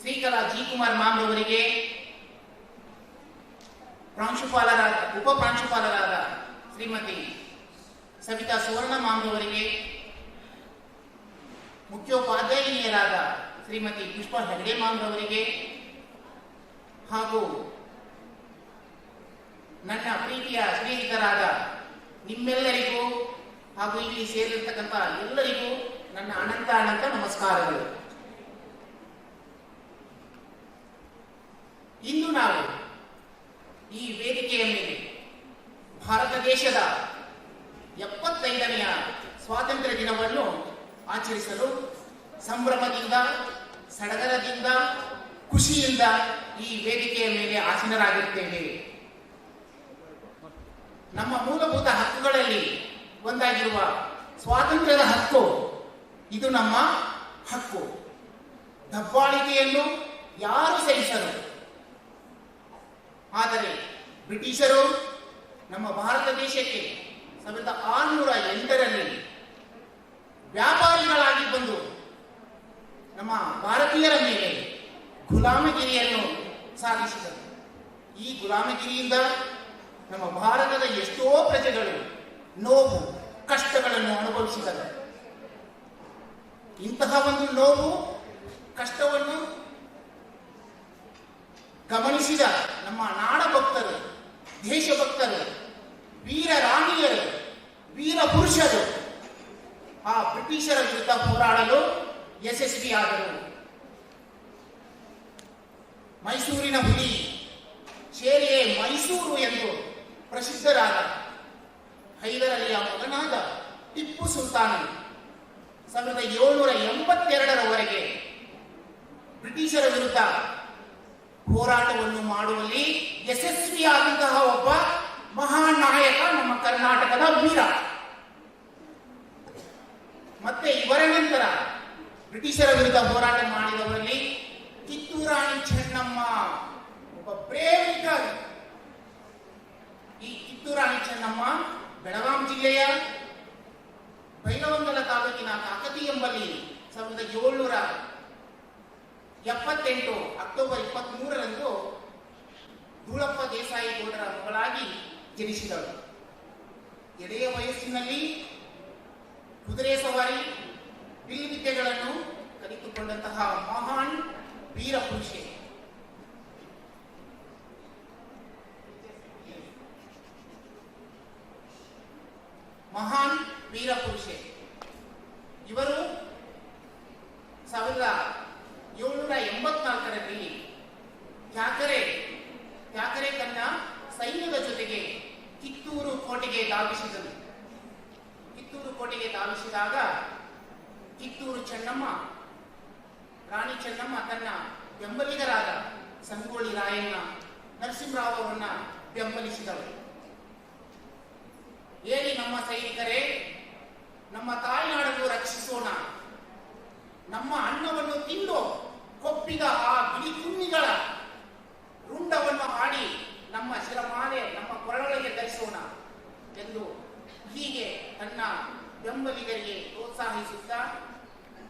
ಶ್ರೀಕಲಾ ಜಿ. ಕುಮಾರ್ ಮಾಮ್ ಅವರಿಗೆ, ಉಪ ಪ್ರಾಂಶುಪಾಲರಾದ ಶ್ರೀಮತಿ ಸವಿತಾ ಸುವರ್ಣ ಮಾಮ್ ಅವರಿಗೆ, ಮುಖ್ಯೋಪಾಧ್ಯಾಯಿನಿಯರಾದ ಶ್ರೀಮತಿ ಪುಷ್ಪಾ ಹೆಗಡೆ ಮಾಮ್ ಅವರಿಗೆ ಹಾಗೂ ನನ್ನ ಪ್ರೀತಿಯ ಸ್ನೇಹಿತರಾದ ನಿಮ್ಮೆಲ್ಲರಿಗೂ ಹಾಗೂ ಇಲ್ಲಿ ಸೇರಿರ್ತಕ್ಕಂಥ ಎಲ್ಲರಿಗೂ ನನ್ನ ಅನಂತ ನಮಸ್ಕಾರಗಳು. ಇಂದು ನಾವು ಈ ವೇದಿಕೆಯ ಮೇಲೆ ಭಾರತ ದೇಶದ 75ನೆಯ ಸ್ವಾತಂತ್ರ್ಯ ದಿನವನ್ನು ಆಚರಿಸಲು ಸಂಭ್ರಮದಿಂದ, ಸಡಗರದಿಂದ, ಖುಷಿಯಿಂದ ಈ ವೇದಿಕೆಯ ಮೇಲೆ ಆಸೀನರಾಗಿರುತ್ತೇವೆ. ನಮ್ಮ ಮೂಲಭೂತ ಹಕ್ಕುಗಳಲ್ಲಿ ಒಂದಾಗಿರುವ ಸ್ವಾತಂತ್ರ್ಯದ ಹಕ್ಕು, ಇದು ನಮ್ಮ ಹಕ್ಕು. ದಬ್ಬಾಳಿಕೆಯನ್ನು ಯಾರು ಸಹಿಸರು. ಆದರೆ ಬ್ರಿಟಿಷರು ನಮ್ಮ ಭಾರತ ದೇಶಕ್ಕೆ 1608ರಲ್ಲಿ ವ್ಯಾಪಾರಿಗಳಾಗಿ ಬಂದು ನಮ್ಮ ಭಾರತೀಯರ ಮೇಲೆ ಗುಲಾಮಗಿರಿಯನ್ನು ಸಾಧಿಸಿದರು. ಈ ಗುಲಾಮಗಿರಿಯಿಂದ ನಮ್ಮ ಭಾರತದ ಎಷ್ಟೋ ಪ್ರಜೆಗಳು ನೋವು, ಕಷ್ಟಗಳನ್ನು ಅನುಭವಿಸಿದರು. ಇಂತಹ ಒಂದು ನೋವು, ಕಷ್ಟವನ್ನು ಗಮನಿಸಿದ ನಮ್ಮ ನಾಡ ಭಕ್ತರು, ದೇಶಭಕ್ತರು, ವೀರ ರಾಣಿಯರು, ವೀರ ಪುರುಷರು ಆ ಬ್ರಿಟಿಷರ ವಿರುದ್ಧ ಹೋರಾಡಲು ಯಶಸ್ವಿಯಾದರು. ಮೈಸೂರಿನ ಹುಲಿ, ಶೇರಿಯೇ ಮೈಸೂರು ಎಂದು ಪ್ರಸಿದ್ಧರಾದ ಹೈದರಲಿಯ ಮಗನಾದ ಟಿಪ್ಪು ಸುಲ್ತಾನನು 1782ರವರೆಗೆ ಬ್ರಿಟಿಷರ ವಿರುದ್ಧ ಹೋರಾಟವನ್ನು ಮಾಡುವಲ್ಲಿ ಯಶಸ್ವಿಯಾದಂತಹ ಒಬ್ಬ ಮಹಾನ್ ನಾಯಕ ನಮ್ಮ ಕರ್ನಾಟಕದ ವೀರ. ಮತ್ತೆ ಇವರ ನಂತರ ಬ್ರಿಟಿಷರ ವಿರುದ್ಧ ಹೋರಾಟ ಮಾಡಿದವರಲ್ಲಿ ಕಿತ್ತೂರು ರಾಣಿ ಚೆನ್ನಮ್ಮ ಒಬ್ಬ ಪ್ರೇಮಿಕ. ಈ ಕಿತ್ತೂರು ರಾಣಿ ಚೆನ್ನಮ್ಮ ಬೆಳಗಾಂ ಜಿಲ್ಲೆಯ ಬೈಲಹೊಂಗಲ ತಾಲೂಕಿನ ಕಾಕತಿ ಎಂಬಲ್ಲಿ 1778 ಅಕ್ಟೋಬರ್ 23ರಂದು ಧೂಳಪ್ಪ ದೇಸಾಯಿ ಗೌಡರ ಮಗಳಾಗಿ ಜನಿಸಿದಳು. ಎಳೆಯ ವಯಸ್ಸಿನಲ್ಲಿ ಕುದುರೆ ಸವಾರಿ, ಬಿಲ್ ವಿದ್ಯೆಗಳನ್ನು ಕಲಿತುಕೊಂಡಂತಹ ಮಹಾನ್ ವೀರ ಪುರುಷೆ. ಇವರು 1784ರಲ್ಲಿ ಕ್ಯಾಕರೆ ತ್ಯಾಕರೆ ತನ್ನ ಸೈನ್ಯದ ಜೊತೆಗೆ ಕಿತ್ತೂರು ಕೋಟೆಗೆ ಧಾವಿಸಿದನು. ಕಿತ್ತೂರು ಕೋಟೆಗೆ ಧಾವಿಸಿದಾಗ ಕಿತ್ತೂರು ಚೆನ್ನಮ್ಮ, ರಾಣಿ ಚೆನ್ನಮ್ಮ ತನ್ನ ಬೆಂಬಲಿಗರಾದ ಸಂಗೊಳ್ಳಿ ರಾಯಣ್ಣ, ನರಸಿಂಹರಾವ್ ಅವರನ್ನ ಬೆಂಬಲಿಸಿದವರು. ಹೇಳಿ ನಮ್ಮ ಸೈನಿಕರೇ, ನಮ್ಮ ತಾಯ್ನಾಡನ್ನು ರಕ್ಷಿಸೋಣ, ನಮ್ಮ ಅನ್ನವನ್ನು ತಿಂದು ಕೊಪ್ಪಿದ ಆ ಬಿಳಿ ಕುನ್ನಿಗಳ ರುಂಡವನ್ನು ಹಾಡಿ ನಮ್ಮ ಶಿರಮಾಲೆ ನಮ್ಮ ಕೊರಳೊಳಗೆ ಧರಿಸೋಣ ಎಂದು ಹೀಗೆ ತನ್ನ ಬೆಂಬಲಿಗರಿಗೆ ಪ್ರೋತ್ಸಾಹಿಸುತ್ತಾ,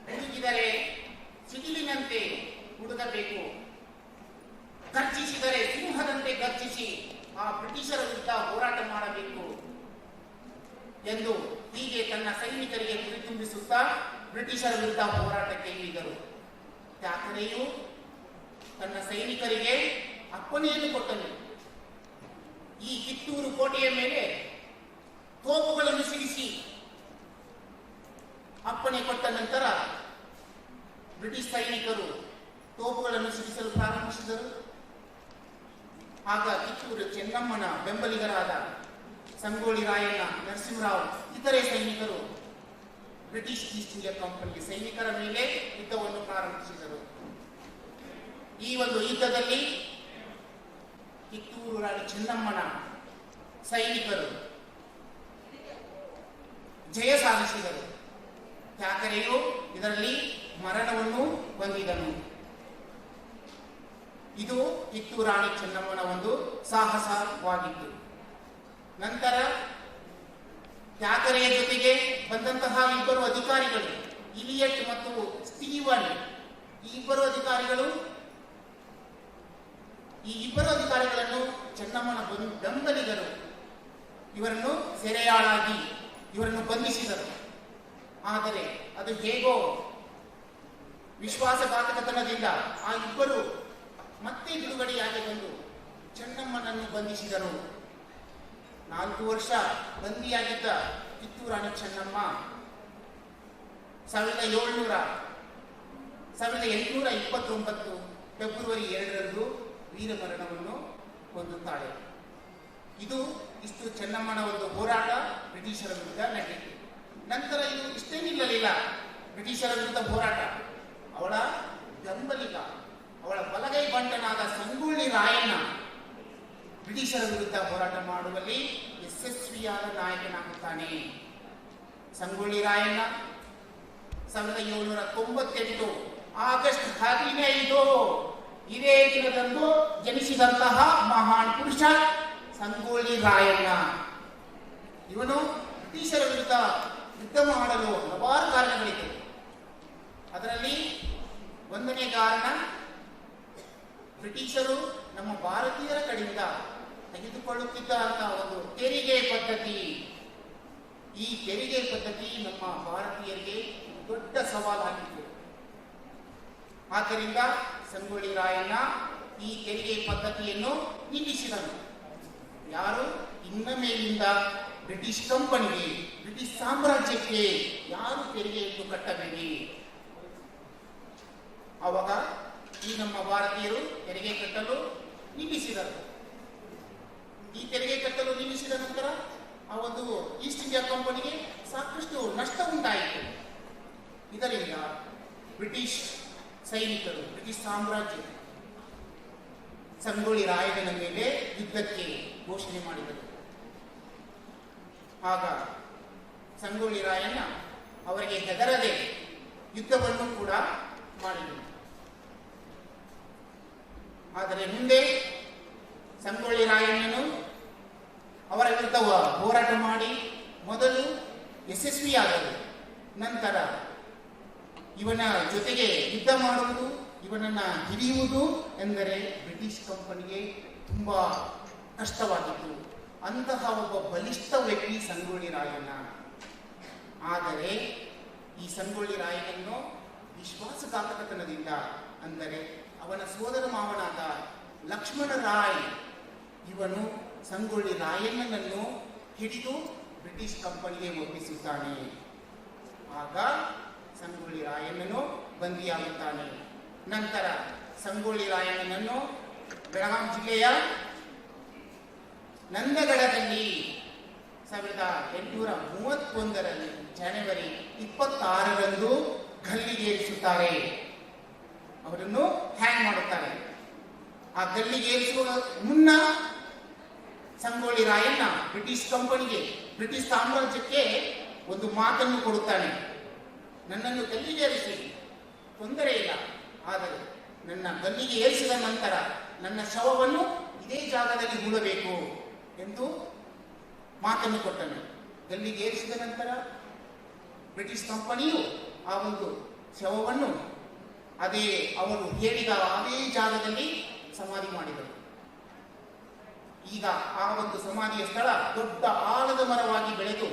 ಹುಡುಗಿದರೆ ಸಿಡಿಲಿನಂತೆ ಹುಡುಗಬೇಕು, ಗರ್ಜಿಸಿದರೆ ಸಿಂಹದಂತೆ ಗರ್ಜಿಸಿ ಆ ಬ್ರಿಟಿಷರ ವಿರುದ್ಧ ಹೋರಾಟ ಮಾಡಬೇಕು ಎಂದು ಹೀಗೆ ತನ್ನ ಸೈನಿಕರಿಗೆ ಗುರಿತುಂಬಿಸುತ್ತಾ ಬ್ರಿಟಿಷರ ವಿರುದ್ಧ ಹೋರಾಟಕ್ಕೆ ಇಳಿದರು. ತ್ಯಾಕರೆಯು ತನ್ನ ಸೈನಿಕರಿಗೆ ಅಪ್ಪಣೆಯನ್ನು ಕೊಟ್ಟನು. ಈ ಕಿತ್ತೂರು ಕೋಟೆಯ ಮೇಲೆ ತೋಪುಗಳನ್ನು ಸಿಡಿಸಿ ಅಪ್ಪಣೆ ಕೊಟ್ಟ ನಂತರ ಬ್ರಿಟಿಷ್ ಸೈನಿಕರು ತೋಪುಗಳನ್ನು ಸಿಡಿಸಲು ಪ್ರಾರಂಭಿಸಿದರು. ಆಗ ಕಿತ್ತೂರು ಚೆನ್ನಮ್ಮನ ಬೆಂಬಲಿಗರಾದ ಸಂಗೊಳ್ಳಿ ರಾಯಣ್ಣ, ನರಸಿಂಹರಾವ್ ಇತರೆ ಸೈನಿಕರು ಬ್ರಿಟಿಷ್ ಈಸ್ಟ್ ಇಂಡಿಯಾ ಕಂಪನಿ ಸೈನಿಕರ ಮೇಲೆ ಯುದ್ಧವನ್ನು ಪ್ರಾರಂಭಿಸಿದರು. ಈ ಒಂದು ಯುದ್ಧದಲ್ಲಿ ಕಿತ್ತೂರು ರಾಣಿ ಚೆನ್ನಮ್ಮನ ಸೈನಿಕರು ಜಯ ಸಾಧಿಸಿದರು. ತ್ಯಾಕರೆಯು ಇದರಲ್ಲಿ ಮರಣವನ್ನು ಹೊಂದಿದನು. ಇದು ಕಿತ್ತೂರು ರಾಣಿ ಚೆನ್ನಮ್ಮನ ಒಂದು ಸಾಹಸವಾಗಿತ್ತು. ನಂತರ ತ್ಯಾಕರೆಯ ಜೊತೆಗೆ ಬಂದಂತಹ ಇಬ್ಬರು ಅಧಿಕಾರಿಗಳು, ಇಲಿಯಟ್ ಮತ್ತು ಸ್ಟೀವನ್, ಈ ಇಬ್ಬರು ಅಧಿಕಾರಿಗಳನ್ನು ಚೆನ್ನಮ್ಮನ ಬೆಂಬಲಿಗರು ಇವರನ್ನು ಸೆರೆಯಾಳಾಗಿ ಇವರನ್ನು ಬಂಧಿಸಿದರು. ಆದರೆ ಅದು ಹೇಗೋ ವಿಶ್ವಾಸಘಾತಕತನದಿಂದ ಆ ಇಬ್ಬರು ಮತ್ತೆ ಬಿಡುಗಡೆಯಾಗಿ ಬಂದು ಚೆನ್ನಮ್ಮನನ್ನು ಬಂಧಿಸಿದರು. 4 ವರ್ಷ ಬಂದಿಯಾಗಿದ್ದ ಕಿತ್ತೂರು ರಾಣಿ ಚೆನ್ನಮ್ಮ 1829 ಫೆಬ್ರವರಿ 2ರಂದು ವೀರಮರಣವನ್ನು ಹೊಂದುತ್ತಾಳೆ. ಇದು ಇಷ್ಟು ಚೆನ್ನಮ್ಮನ ಒಂದು ಹೋರಾಟ ಬ್ರಿಟಿಷರ ವಿರುದ್ಧ ನಡೆಯಿತು. ನಂತರ ಇದು ಇಷ್ಟೇ ನಿಲ್ಲಲಿಲ್ಲ. ಬ್ರಿಟಿಷರ ವಿರುದ್ಧ ಹೋರಾಟ, ಅವಳ ಬೆಂಬಲಿಗ, ಅವಳ ಬಲಗೈ ಬಂಟನಾದ ಸಂಗೊಳ್ಳಿ ರಾಯಣ್ಣ ಬ್ರಿಟಿಷರ ವಿರುದ್ಧ ಹೋರಾಟ ಮಾಡುವಲ್ಲಿ ಯಶಸ್ವಿಯಾದ ನಾಯಕನಾಗುತ್ತಾನೆ. ಸಂಗೊಳ್ಳಿ ರಾಯಣ್ಣ 1798 ಆಗಸ್ಟ್ 15 ಇದೇ ದಿನದಂದು ಜನಿಸಿದಂತಹ ಮಹಾನ್ ಪುರುಷ ಸಂಗೊಳ್ಳಿ ರಾಯಣ್ಣ. ಇವನು ಬ್ರಿಟಿಷರ ವಿರುದ್ಧ ಯುದ್ಧ ಮಾಡಲು ಹಲವಾರು ಕಾರಣಗಳಿವೆ. ಅದರಲ್ಲಿ ಒಂದನೇ ಕಾರಣ, ಬ್ರಿಟಿಷರು ನಮ್ಮ ಭಾರತೀಯರ ಕಡೆಯಿಂದ ತೆಗೆದುಕೊಳ್ಳುತ್ತಿದ್ದಂತಹ ಒಂದು ತೆರಿಗೆ ಪದ್ಧತಿ. ಈ ತೆರಿಗೆ ಪದ್ಧತಿ ನಮ್ಮ ಭಾರತೀಯರಿಗೆ ದೊಡ್ಡ ಸವಾಲಾಗಿತ್ತು. ಆದ್ದರಿಂದ ಸಂಗೊಳ್ಳಿ ರಾಯಣ್ಣ ಈ ತೆರಿಗೆ ಪದ್ಧತಿಯನ್ನು ನಿಲ್ಲಿಸಿದನು. ಯಾರು ಇನ್ನ ಮೇಲಿಂದ ಬ್ರಿಟಿಷ್ ಕಂಪನಿಗೆ, ಬ್ರಿಟಿಷ್ ಸಾಮ್ರಾಜ್ಯಕ್ಕೆ ಯಾರು ತೆರಿಗೆಯನ್ನು ಕಟ್ಟಬೇಡಿ. ಆವಾಗ ಈ ನಮ್ಮ ಭಾರತೀಯರು ತೆರಿಗೆ ಕಟ್ಟಲು ನಿಲ್ಲಿಸಿದರು. ಈ ತೆರಿಗೆ ಕಟ್ಟಲು ನಿಲ್ಲಿಸಿದ ನಂತರ ಆ ಒಂದು ಈಸ್ಟ್ ಇಂಡಿಯಾ ಕಂಪನಿಗೆ ಸಾಕಷ್ಟು ನಷ್ಟ ಉಂಟಾಯಿತು. ಇದರಿಂದ ಬ್ರಿಟಿಷ್ ಸೈನಿಕರು, ಬ್ರಿಟಿಷ್ ಸಾಮ್ರಾಜ್ಯ ಸಂಗೊಳ್ಳಿ ರಾಯಣ್ಣನ ಮೇಲೆ ಯುದ್ಧಕ್ಕೆ ಘೋಷಣೆ ಮಾಡಿದರು. ಆಗ ಸಂಗೊಳ್ಳಿ ರಾಯಣ್ಣ ಅವರಿಗೆ ಹೆದರದೆ ಯುದ್ಧವನ್ನು ಕೂಡ ಮಾಡಿದರು. ಆದರೆ ಮುಂದೆ ಸಂಗೊಳ್ಳಿ ರಾಯಣ್ಣನು ಅವರ ವಿರುದ್ಧ ಹೋರಾಟ ಮಾಡಿ ಮೊದಲು ಯಶಸ್ವಿಯಾದರು. ನಂತರ ಇವನ ಜೊತೆಗೆ ಯುದ್ಧ ಮಾಡುವುದು, ಇವನನ್ನ ಹಿಡಿಯುವುದು ಎಂದರೆ ಬ್ರಿಟಿಷ್ ಕಂಪನಿಗೆ ತುಂಬಾ ಕಷ್ಟವಾಗಿತ್ತು. ಅಂತಹ ಒಬ್ಬ ಬಲಿಷ್ಠ ವ್ಯಕ್ತಿ ಸಂಗೊಳ್ಳಿ ರಾಯಣ್ಣ. ಆದರೆ ಈ ಸಂಗೊಳ್ಳಿ ರಾಯಣ್ಣನ್ನು ವಿಶ್ವಾಸಘಾತಕತನದಿಂದ, ಅಂದರೆ ಅವನ ಸೋದರ ಮಾವನಾದ ಲಕ್ಷ್ಮಣ ರಾಯ್ ಇವನು ಸಂಗೊಳ್ಳಿ ರಾಯಣ್ಣನನ್ನು ಹಿಡಿದು ಬ್ರಿಟಿಷ್ ಕಂಪನಿಗೆ ಒಪ್ಪಿಸುತ್ತಾನೆ. ಆಗ ಸಂಗೊಳ್ಳಿ ರಾಯಣ್ಣನು ಬಂದಿಯಾಗುತ್ತಾನೆ. ನಂತರ ಸಂಗೊಳ್ಳಿ ರಾಯಣ್ಣನನ್ನು ಬೆಳಗಾಂ ಜಿಲ್ಲೆಯ ನಂದಗಡದಲ್ಲಿ 1831ರಲ್ಲಿ ಜನವರಿ 26ರಂದು ಗಲ್ಲಿಗೇರಿಸುತ್ತಾರೆ. ಅವರನ್ನು ಹ್ಯಾಂಗ್ ಮಾಡುತ್ತಾರೆ. ಆ ಗಲ್ಲಿಗೇರಿಸುವ ಮುನ್ನ ಸಂಗೊಳ್ಳಿ ರಾಯಣ್ಣ ಬ್ರಿಟಿಷ್ ಕಂಪನಿಗೆ, ಬ್ರಿಟಿಷ್ ಸಾಮ್ರಾಜ್ಯಕ್ಕೆ ಒಂದು ಮಾತನ್ನು ಕೊಡುತ್ತಾನೆ. ನನ್ನನ್ನು ಗಲ್ಲಿಗೇರಿಸಿ, ತೊಂದರೆ ಇಲ್ಲ, ಆದರೆ ನನ್ನ ಗಲ್ಲಿಗೆ ಏರಿಸಿದ ನಂತರ ನನ್ನ ಶವವನ್ನು ಇದೇ ಜಾಗದಲ್ಲಿ ಹೂಳಬೇಕು ಎಂದು ಮಾತನ್ನು ಕೊಟ್ಟನು. ಗಲ್ಲಿಗೆ ಏರಿಸಿದ ನಂತರ ಬ್ರಿಟಿಷ್ ಕಂಪನಿಯು ಆ ಒಂದು ಶವವನ್ನು ಅದೇ ಅವರು ಹೇಳಿದ ಅದೇ ಜಾಗದಲ್ಲಿ ಸಮಾಧಿ ಮಾಡಿದರು. ಈಗ ಆ ಒಂದು ಸಮಾಧಿಯ ಸ್ಥಳ ದೊಡ್ಡ ಆಲದ ಮರವಾಗಿ ಬೆಳೆದು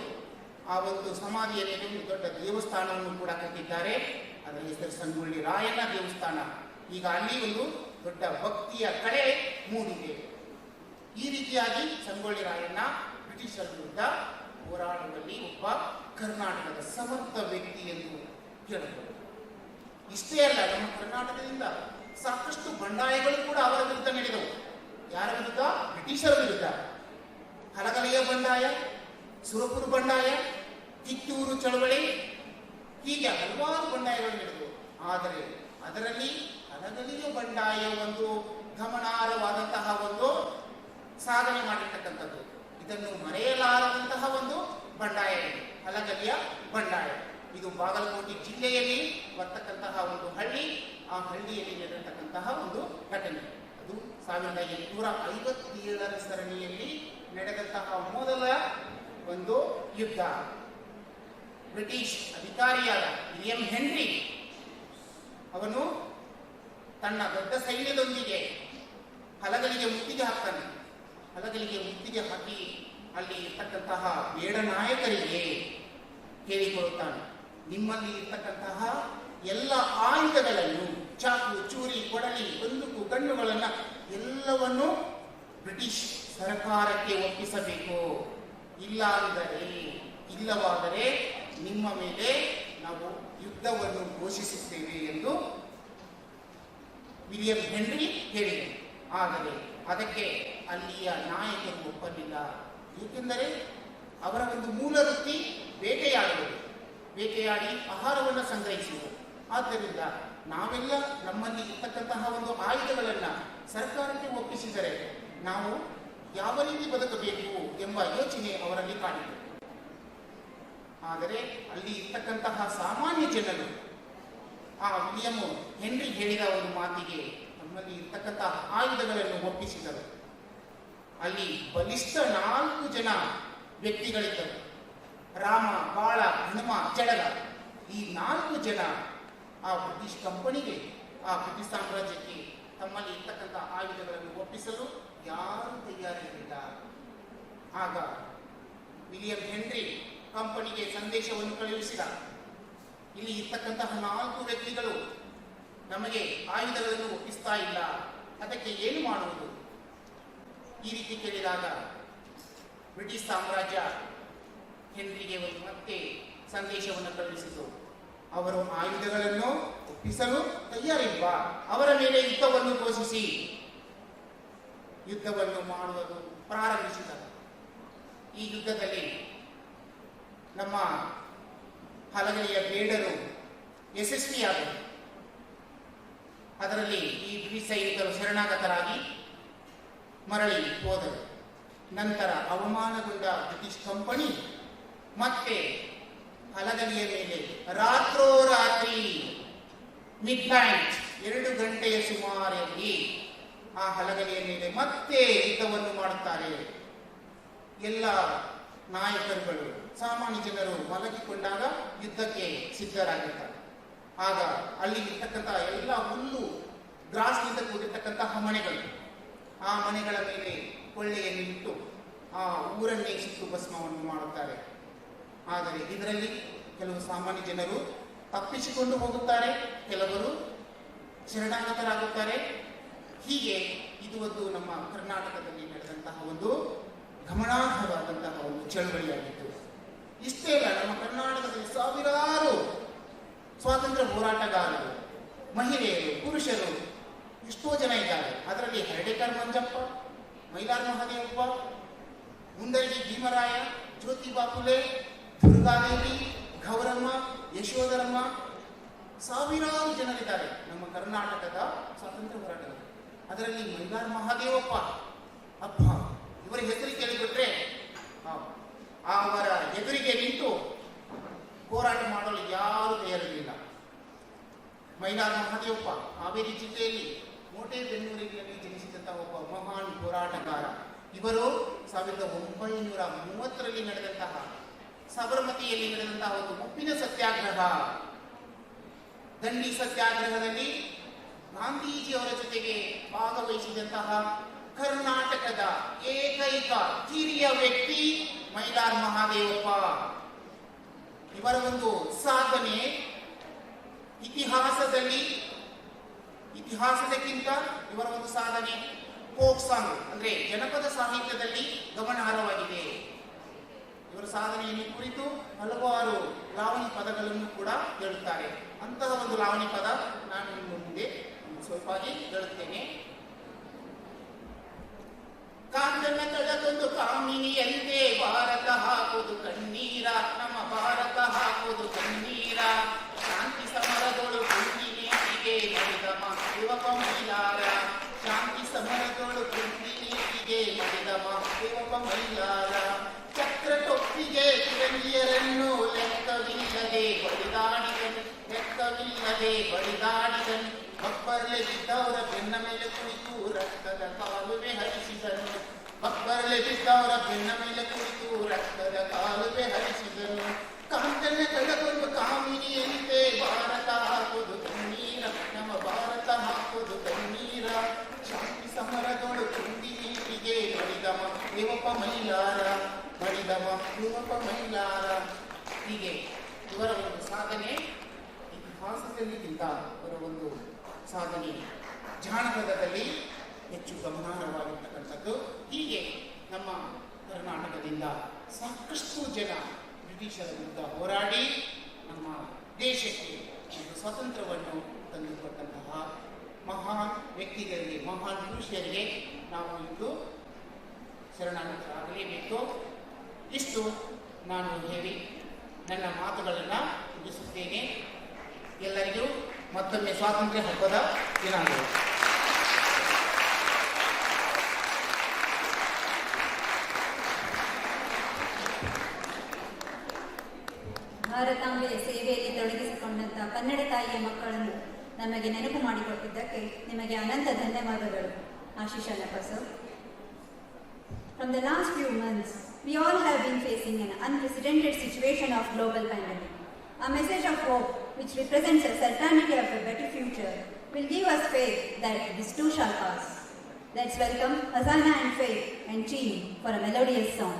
ಆ ಒಂದು ಸಮಾಧಿಯ ಮೇಲೆ ಒಂದು ದೊಡ್ಡ ದೇವಸ್ಥಾನವನ್ನು ಕೂಡ ಕಟ್ಟಿದ್ದಾರೆ. ಅದರ ಹೆಸರು ಸಂಗೊಳ್ಳಿ ರಾಯಣ್ಣ ದೇವಸ್ಥಾನ. ಈಗ ಅಲ್ಲಿ ಒಂದು ದೊಡ್ಡ ಭಕ್ತಿಯ ಕಳೆ ಮೂಡಿದೆ. ಈ ರೀತಿಯಾಗಿ ಸಂಗೊಳ್ಳಿ ರಾಯಣ್ಣ ಬ್ರಿಟಿಷರ ವಿರುದ್ಧ ಹೋರಾಡುವಲ್ಲಿ ಒಬ್ಬ ಕರ್ನಾಟಕದ ಸಮರ್ಥ ವ್ಯಕ್ತಿ ಎಂದು ಹೇಳಬಹುದು. ಇಷ್ಟೇ ಅಲ್ಲ, ನಮ್ಮ ಕರ್ನಾಟಕದಿಂದ ಸಾಕಷ್ಟು ಬಂಡಾಯಗಳು ಕೂಡ ಅವರ ವಿರುದ್ಧ ನಡೆದವು. ಯಾರ ವಿರುದ್ಧ? ಬ್ರಿಟಿಷರ ವಿರುದ್ಧ. ಹಲಗಲಿಯ ಬಂಡಾಯ, ಸುರಪುರ ಬಂಡಾಯ, ಕಿತ್ತೂರು ಚಳವಳಿ, ಹೀಗೆ ಹಲವಾರು ಬಂಡಾಯಗಳು ನಡೆದವು. ಆದರೆ ಅದರಲ್ಲಿ ಹಲಗಲಿಯ ಬಂಡಾಯ ಒಂದು ಗಮನಾರ್ಹವಾದಂತಹ ಒಂದು ಸಾಧನೆ ಮಾಡಿರ್ತಕ್ಕಂಥದ್ದು. ಇದನ್ನು ಮರೆಯಲಾರದಂತಹ ಒಂದು ಬಂಡಾಯ ಇದೆ, ಹಲಗಲಿಯ ಬಂಡಾಯ. ಇದು ಬಾಗಲಕೋಟೆ ಜಿಲ್ಲೆಯಲ್ಲಿ ಬರ್ತಕ್ಕಂತಹ ಒಂದು ಹಳ್ಳಿ. ಆ ಹಳ್ಳಿಯಲ್ಲಿ ನಡೆದಂತಹ ಒಂದು ಘಟನೆ. ಅದು 1857ರ ಸರಣಿಯಲ್ಲಿ ನಡೆದಂತಹ ಮೊದಲ ಒಂದು ಯುದ್ಧ. ಬ್ರಿಟಿಷ್ ಅಧಿಕಾರಿಯಾದ ವಿಲಿಯಂ ಹೆನ್ರಿ ಅವನು ತನ್ನ ದೊಡ್ಡ ಸೈನ್ಯದೊಂದಿಗೆ ಹಲಗಲಿಗೆ ಮುತ್ತಿಗೆ ಹಾಕ್ತಾನೆ. ಹಲಗಲಿಗೆ ಮುತ್ತಿಗೆ ಹಾಕಿ ಅಲ್ಲಿ ಇರ್ತಕ್ಕಂತಹ ಬೇಡ ನಾಯಕರಿಗೆ ಕೇಳಿಕೊಳ್ಳುತ್ತಾನೆ, ನಿಮ್ಮಲ್ಲಿ ಇರ್ತಕ್ಕಂತಹ ಎಲ್ಲ ಆಯುಧಗಳನ್ನು, ಚಾಕು, ಚೂರಿ, ಕೊಡಲಿ, ಬಂದೂಕು, ಗಣ್ಣುಗಳನ್ನು ಎಲ್ಲವನ್ನು ಬ್ರಿಟಿಷ್ ಸರ್ಕಾರಕ್ಕೆ ಒಪ್ಪಿಸಬೇಕು. ಇಲ್ಲವಾದರೆ ನಿಮ್ಮ ಮೇಲೆ ನಾವು ಯುದ್ಧವನ್ನು ಘೋಷಿಸುತ್ತೇವೆ ಎಂದು ವಿಲಿಯಂ ಹೆನ್ರಿ ಹೇಳಿದರು. ಆದರೆ ಅದಕ್ಕೆ ಅಲ್ಲಿಯ ನಾಯಕರು ಒಪ್ಪಲಿಲ್ಲ. ಏಕೆಂದರೆ ಅವರ ಒಂದು ಮೂಲ ವೃತ್ತಿ ಬೇಟೆಯಾಡುವುದು, ಬೇಟೆಯಾಡಿ ಆಹಾರವನ್ನು ಸಂಗ್ರಹಿಸುವುದು. ಆದ್ದರಿಂದ ನಾವೆಲ್ಲ ನಮ್ಮಲ್ಲಿ ಇರ್ತಕ್ಕಂತಹ ಒಂದು ಆಯುಧಗಳನ್ನು ಸರ್ಕಾರಕ್ಕೆ ಒಪ್ಪಿಸಿದರೆ ನಾವು ಯಾವ ರೀತಿ ಬದುಕಬೇಕು ಎಂಬ ಯೋಚನೆ ಅವರಲ್ಲಿ ಕಾಣಿತು. ಆದರೆ ಅಲ್ಲಿ ಇರ್ತಕ್ಕಂತಹ ಸಾಮಾನ್ಯ ಜನರು ಆ ವಿಲಿಯಂ ಹೆನ್ರಿ ಹೇಳಿದ ಒಂದು ಮಾತಿಗೆ ನಮ್ಮಲ್ಲಿ ಇರ್ತಕ್ಕಂತಹ ಆಯುಧಗಳನ್ನು ಒಪ್ಪಿಸಿದರು. ಅಲ್ಲಿ ಬಲಿಷ್ಠ 4 ಜನ ವ್ಯಕ್ತಿಗಳಿದ್ದರು. ರಾಮ, ಬಾಳ, ಹನುಮ, ಜಡಗ. ಈ 4 ಜನ ಆ ಬ್ರಿಟಿಷ್ ಕಂಪನಿಗೆ, ಆ ಬ್ರಿಟಿಷ್ ಸಾಮ್ರಾಜ್ಯಕ್ಕೆ ತಮ್ಮಲ್ಲಿ ಇರ್ತಕ್ಕಂಥ ಆಯುಧಗಳನ್ನು ಒಪ್ಪಿಸಲು ಯಾರೂ ತಯಾರಿರಲಿಲ್ಲ. ಆಗ ವಿಲಿಯಂ ಹೆನ್ರಿ ಕಂಪನಿಗೆ ಸಂದೇಶವನ್ನು ಕಳುಹಿಸಿದ. ಇಲ್ಲಿ ಇರ್ತಕ್ಕಂತಹ 4 ವ್ಯಕ್ತಿಗಳು ನಮಗೆ ಆಯುಧಗಳನ್ನು ಒಪ್ಪಿಸ್ತಾ ಇಲ್ಲ, ಅದಕ್ಕೆ ಏನು ಮಾಡುವುದು? ಈ ರೀತಿ ಕೇಳಿದಾಗ ಬ್ರಿಟಿಷ್ ಸಾಮ್ರಾಜ್ಯ ಹೆನ್ರಿಗೆ ಒಂದು ಮತ್ತೆ ಸಂದೇಶವನ್ನು ಕಳುಹಿಸಿತು. ಅವರು ಆಯುಧಗಳನ್ನು ಒಪ್ಪಿಸಲು ತಯಾರಿಲ್ವಾ? ಅವರ ಮೇಲೆ ಯುದ್ಧವನ್ನು ಘೋಷಿಸಿ ಯುದ್ಧವನ್ನು ಮಾಡುವುದು ಪ್ರಾರಂಭಿಸಿದರು. ಈ ಯುದ್ಧದಲ್ಲಿ ನಮ್ಮ ಹಲಗಲಿಯ ಬೇಡರು ಯಶಸ್ವಿಯಾದರು. ಅದರಲ್ಲಿ ಈ ಬ್ರಿಟಿಷ್ ಸೈನಿಕರು ಶರಣಾಗತರಾಗಿ ಮರಳಿ ಹೋದರು. ನಂತರ ಅವಮಾನಗೊಂಡ ಬ್ರಿಟಿಷ್ ಕಂಪನಿ ಮತ್ತೆ ಹಲಗಲಿಯ ಮೇಲೆ ರಾತ್ರೋರಾತ್ರಿ ಮಿಡ್ನೈಟ್ 2 ಗಂಟೆಯ ಸುಮಾರಲ್ಲಿ ಆ ಹಲಗಲಿಯ ಮೇಲೆ ಮತ್ತೆ ಯುದ್ಧವನ್ನು ಮಾಡುತ್ತಾರೆ. ಎಲ್ಲ ನಾಯಕರುಗಳು, ಸಾಮಾನ್ಯ ಜನರು ಮಲಗಿಕೊಂಡಾಗ ಯುದ್ಧಕ್ಕೆ ಸಿದ್ಧರಾಗಿರ್ತಾರೆ. ಆಗ ಅಲ್ಲಿ ಇರ್ತಕ್ಕಂತಹ ಎಲ್ಲ ಹುಲ್ಲು, ಗ್ರಾಸ್ನಿಂದ ಕೂಡಿರ್ತಕ್ಕಂತಹ ಮನೆಗಳು, ಆ ಮನೆಗಳ ಮೇಲೆ ಕೊಳ್ಳೆಯನ್ನು ಇಟ್ಟು ಆ ಊರನ್ನೇ ಸುಟ್ಟು ಭಸ್ಮವನ್ನು ಮಾಡುತ್ತಾರೆ. ಆದರೆ ಇದರಲ್ಲಿ ಕೆಲವು ಸಾಮಾನ್ಯ ಜನರು ತಪ್ಪಿಸಿಕೊಂಡು ಹೋಗುತ್ತಾರೆ, ಕೆಲವರು ಶರಣಾಗತರಾಗುತ್ತಾರೆ. ಹೀಗೆ ಇದು ಒಂದು ನಮ್ಮ ಕರ್ನಾಟಕದಲ್ಲಿ ನಡೆದಂತಹ ಒಂದು ಗಮನಾರ್ಹವಾದಂತಹ ಒಂದು ಚಳವಳಿಯಾಗಿತ್ತು. ಇಷ್ಟೇ ಅಲ್ಲ, ನಮ್ಮ ಕರ್ನಾಟಕದಲ್ಲಿ ಸಾವಿರಾರು ಸ್ವಾತಂತ್ರ್ಯ ಹೋರಾಟಗಾರರು, ಮಹಿಳೆಯರು, ಪುರುಷರು ಎಷ್ಟೋ ಜನ ಇದ್ದಾರೆ. ಅದರಲ್ಲಿ ಹರಡೇಕರ್ ಮಂಜಪ್ಪ, ಮೈಲಾರ ಮಹದೇವಪ್ಪ, ಮುಂದರಿಗೆ ಭೀಮರಾಯ, ಜ್ಯೋತಿಬಾ ಫುಲೆ, ದುರ್ಗಾದೇವಿ, ಗೌರಮ್ಮ, ಯಶೋಧರಮ್ಮ, ಸಾವಿರಾರು ಜನರಿದ್ದಾರೆ ನಮ್ಮ ಕರ್ನಾಟಕದ ಸ್ವಾತಂತ್ರ್ಯ ಹೋರಾಟದಲ್ಲಿ. ಅದರಲ್ಲಿ ಮೈಲಾರ ಮಹಾದೇವಪ್ಪ ಅಪ್ಪ, ಇವರ ಹೆಸರು ಕೇಳಿಬಿಟ್ರೆ ಅವರ ಎದುರಿಗೆ ನಿಂತು ಹೋರಾಟ ಮಾಡಲು ಯಾರು ತಯಾರಿರಲಿಲ್ಲ. ಮೈಲಾರ ಮಹಾದೇವಪ್ಪ ಹಾವೇರಿ ಜಿಲ್ಲೆಯಲ್ಲಿ ಮೋಟೆಬೆನ್ನೂರಿನಲ್ಲಿ ಜನಿಸಿದಂತಹ ಒಬ್ಬ ಮಹಾನ್ ಹೋರಾಟಗಾರ. ಇವರು 1930ರಲ್ಲಿ ನಡೆದಂತಹ ಸಾಬರಮತಿಯಲ್ಲಿ ನಡೆದಂತಹ ಒಂದು ಉಪ್ಪಿನ ಸತ್ಯಾಗ್ರಹ, ದಂಡಿ ಸತ್ಯಾಗ್ರಹದಲ್ಲಿ ಗಾಂಧೀಜಿಯವರ ಜೊತೆಗೆ ಭಾಗವಹಿಸಿದಂತಹ ಕರ್ನಾಟಕದ ಏಕೈಕ ಕಿರಿಯ ವ್ಯಕ್ತಿ ಮೈಲಾರ ಮಹಾದೇವಪ್ಪ. ಇವರ ಒಂದು ಸಾಧನೆ ಇತಿಹಾಸದಕ್ಕಿಂತ ಇವರ ಒಂದು ಸಾಧನೆ ಫೋಕ್ ಸಾಂಗ್ ಅಂದ್ರೆ ಜನಪದ ಸಾಹಿತ್ಯದಲ್ಲಿ ಗಮನಾರ್ಹವಾಗಿದೆ. ಇವರ ಸಾಧನೆಯನ್ನು ಕುರಿತು ಹಲವಾರು ಲಾವಣಿ ಪದಗಳನ್ನು ಕೂಡ ಹೇಳುತ್ತಾರೆ. ಅಂತಹ ಒಂದು ಲಾವಣಿ ಪದ ನಾನು ನಿಮ್ಮ ಮುಂದೆ ಸ್ವಲ್ಪಾಗಿ ಹೇಳುತ್ತೇನೆ. ಕಾಂತನ ಕಡದೊಂದು ಕಾಮಿನಿಯಂತೆ ಭಾರತ ಹಾಕೋದು ಕಣ್ಣೀರ, ನಮ್ಮ ಭಾರತ ಹಾಕೋದು ಕಣ್ಣೀರ. ಶಾಂತಿ ಸಮರದೊಳು ಕುಂದಿನೀತಿಗೆ ಮಡಿದಮ ಯುವಕ ಮೈಲಾರ, ಶಾಂತಿ ಸಮರದೊಳು ಕುಂದಿನೀತಿಗೆ ಮಡಿದಮ ಯುವಕ ಮೈಲಾರ. ಚಕ್ರ ಟೊಪ್ಪಿಗೆ ಕಿರಣಿಯರನ್ನು ಲೆಕ್ಕವಿಲ್ಲದೆ ಬಡಿದಾಡಿದನು. ಬಬ್ಬರ್ಲೆ ಬಿದ್ದವರ ಬೆನ್ನ ಮೇಲೆ ಕುಳಿತು ರಕ್ತದ ಕಾಲುವೆ ಹರಿಸಿದನು. ಕಾಂತನ ಕಡಗೊಂದು ಕಾಮಿನಿಯಂತೆ ಭಾರತ ಹಾಕೋದು ಕಣ್ಣೀರ, ನಮ್ಮ ಭಾರತ ಹಾಕೋದು ಕಣ್ಣೀರ. ಶಾಂತಿ ಸಮರದೊಳು ಕುಂದಿ ನೀತಿಗೆ ಬಡಿದಮ ದೇವಪ್ಪ ಮೈಲಾರ, ಹೀಗೆ ಇವರ ಒಂದು ಸಾಧನೆ ಇತಿಹಾಸದಲ್ಲಿಗಿಂತ ಇವರ ಒಂದು ಸಾಧನೆ ಜಾನಪದದಲ್ಲಿ ಹೆಚ್ಚು ಗಮನಾರ್ಹವಾಗಿರ್ತಕ್ಕಂಥದ್ದು. ಹೀಗೆ ನಮ್ಮ ಕರ್ನಾಟಕದಿಂದ ಸಾಕಷ್ಟು ಜನ ಬ್ರಿಟಿಷರ ವಿರುದ್ಧ ಹೋರಾಡಿ ನಮ್ಮ ದೇಶಕ್ಕೆ ಒಂದು ಸ್ವಾತಂತ್ರ್ಯವನ್ನು ತಂದುಕೊಟ್ಟಂತಹ ಮಹಾನ್ ವ್ಯಕ್ತಿಗಳಿಗೆ, ಮಹಾನ್ ಪುರುಷರಿಗೆ ನಾವು ಇಂದು ಶರಣಾಗಲೇಬೇಕು. ಇಷ್ಟು ನಾನು ಹೇಳಿ ನನ್ನ ಮಾತುಗಳನ್ನು ಮುಗಿಸುತ್ತೇನೆ. ಎಲ್ಲರಿಗೂ ಮತ್ತೊಮ್ಮೆ ಸ್ವಾತಂತ್ರ್ಯ ಹಬ್ಬದ ದಿನಾಂಕಗಳು. ಭಾರತಾಂಬೆಯ ಸೇವೆಯಲ್ಲಿ ತೊಡಗಿಸಿಕೊಂಡಂತಹ ಕನ್ನಡ ತಾಯಿಯ ಮಕ್ಕಳನ್ನು ನಮಗೆ ನೆನಪು ಮಾಡಿಕೊಟ್ಟಿದ್ದಕ್ಕೆ ನಿಮಗೆ ಅನಂತ ಧನ್ಯವಾದಗಳು. ಆಶೀಶ್ ಅಲ್ಲಪ್ಪ sir. From the last few months, we all have been facing an unprecedented situation of global pandemic. A message of hope, which represents a certainty of a better future, will give us faith that this too shall pass. Let's welcome Hazana and Faith and team for a melodious song.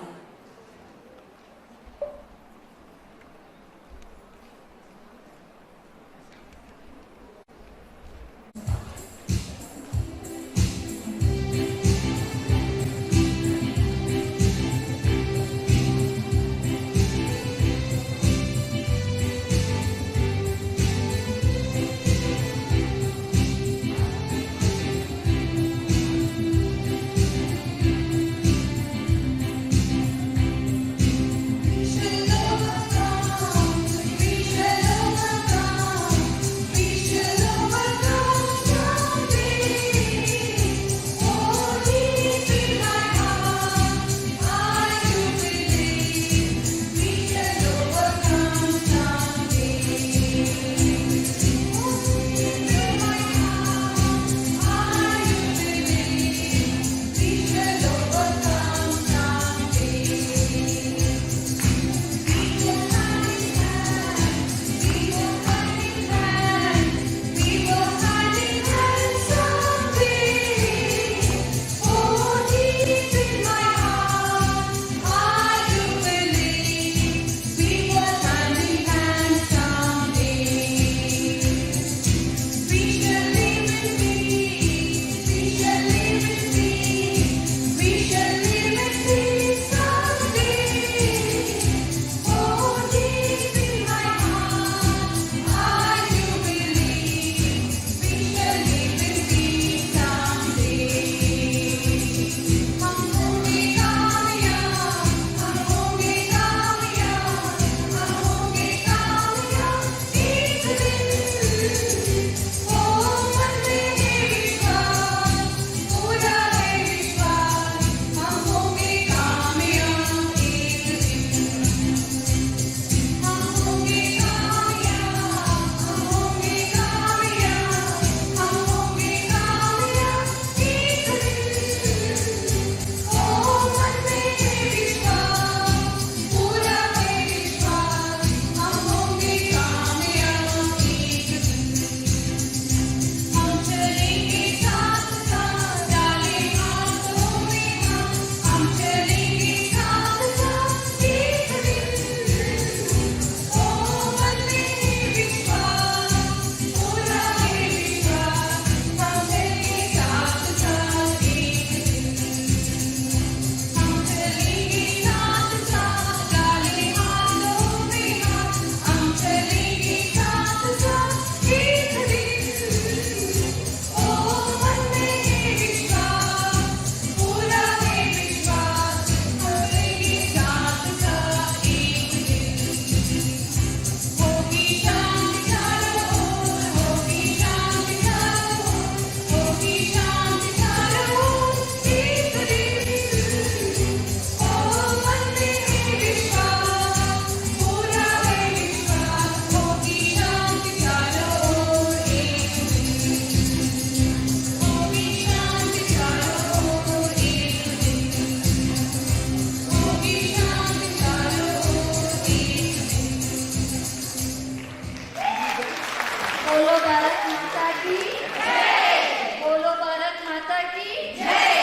बोलो भारत माता की जय। बोलो भारत माता की जय।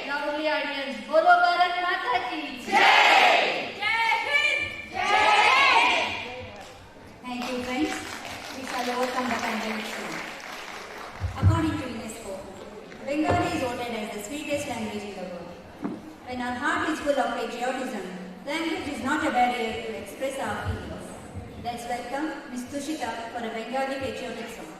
Lovely audience, बोलो भारत माता की जय। जय हिंद, जय। Thank you, friends. We shall overcome the pandemic soon. According to UNESCO, Bengali is voted as the sweetest language in the world. When our heart is full of patriotism, language is not a barrier to express our feelings. Let's welcome Ms. Tushita for a Bengali patriotic song.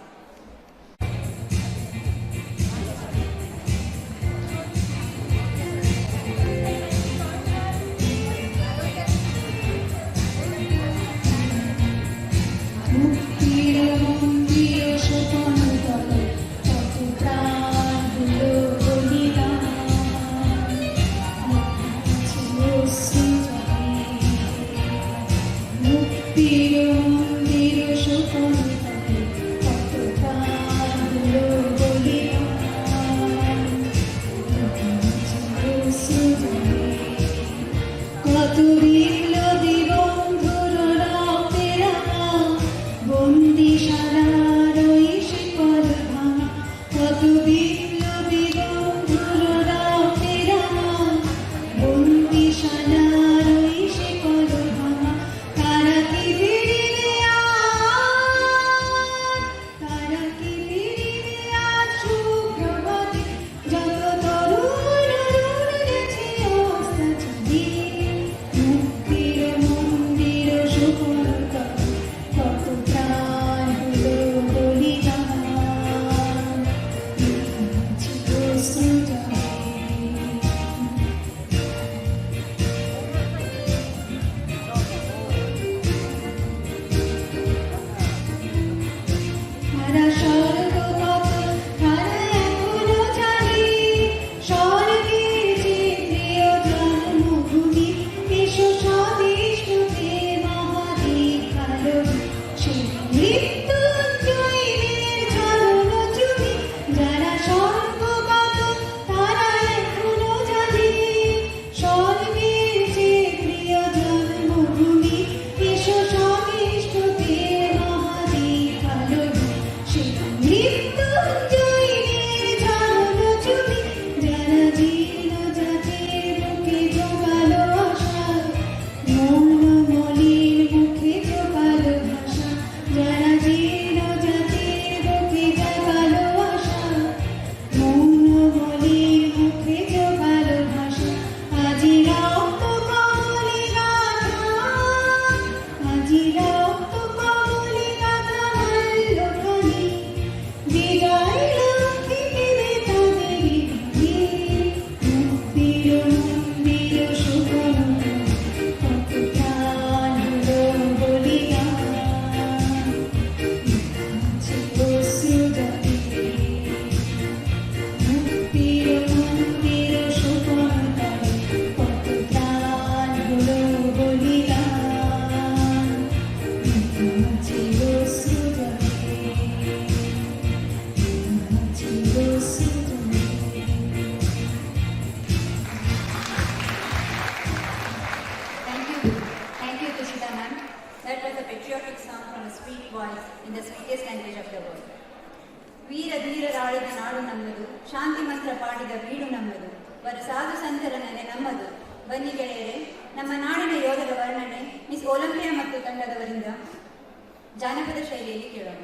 ಜಾನಪದ ಶೈಲಿಯಲ್ಲಿ ಕೇಳೋಣ.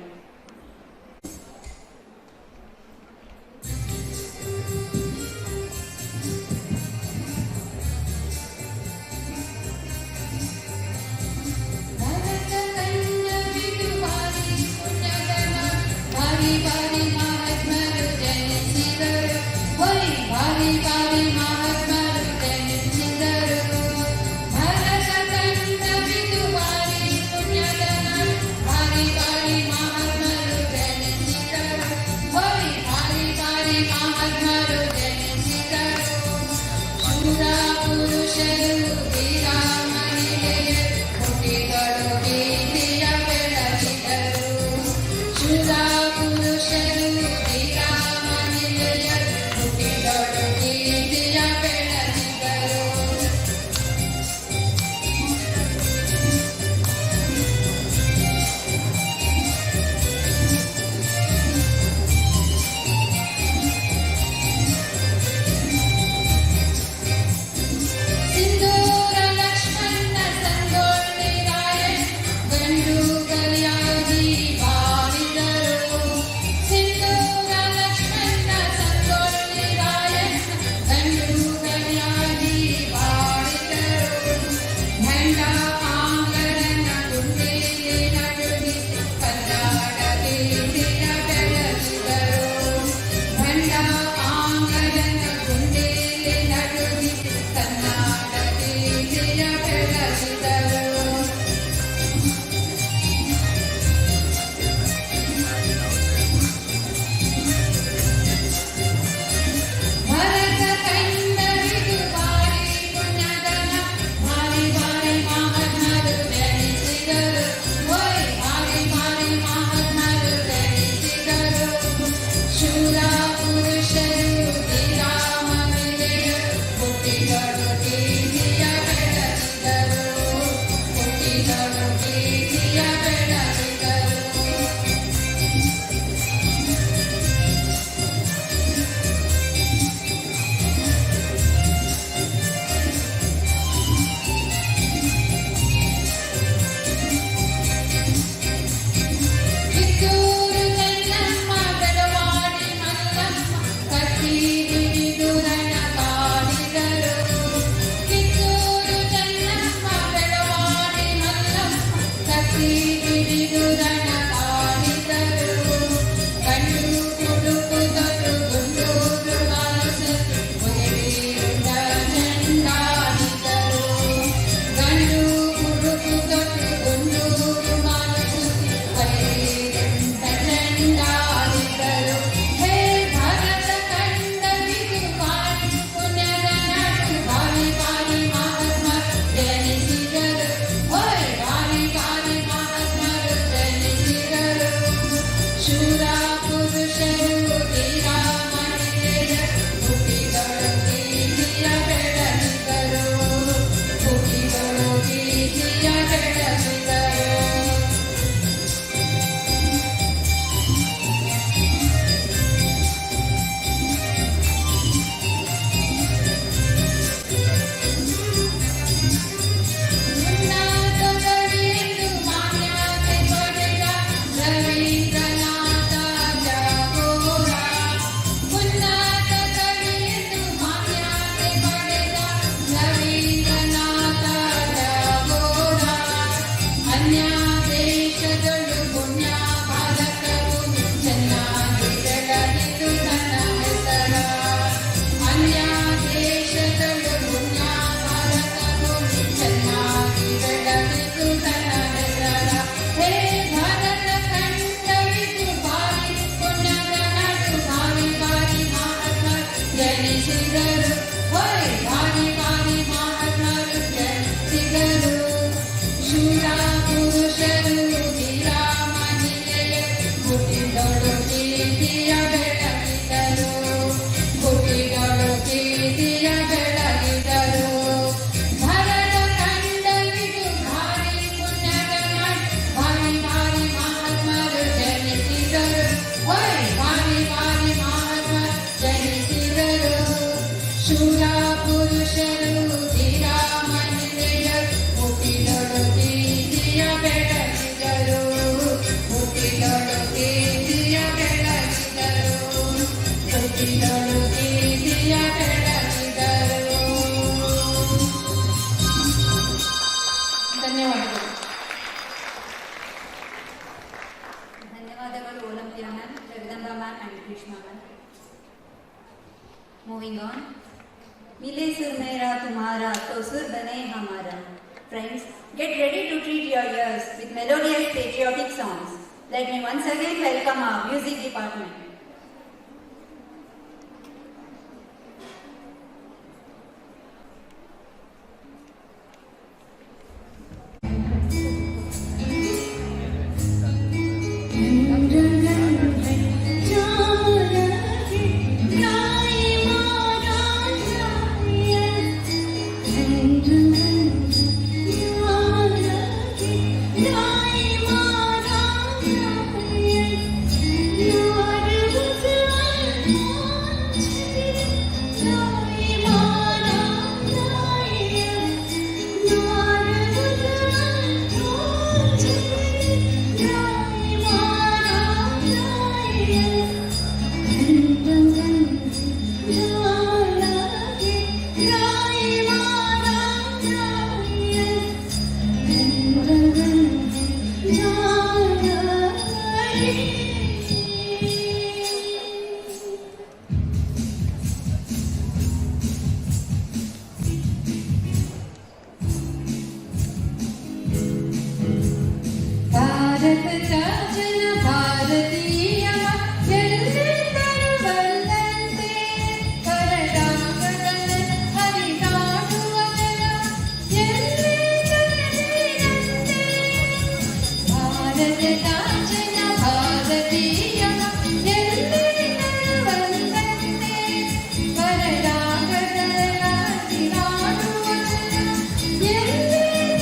ಧನ್ಯವಾದಗಳು Olympia ma'am, Jagadamba ma'am and Grishma ma'am. Moving on. मिले सुर मेरा तुम्हारा तो सुर बने हमारा. Friends, get ready to treat your ears with melodious patriotic songs. Let me once again welcome our music department. Yeah. ಭಾರತೀಯ ಎಲ್ಲೆಲ್ಲರವಂದಂತೆ ವರರಾಗದಲಾಗಿ ನಾಡುವ ಎಲ್ಲೆಲ್ಲರವಂತೆ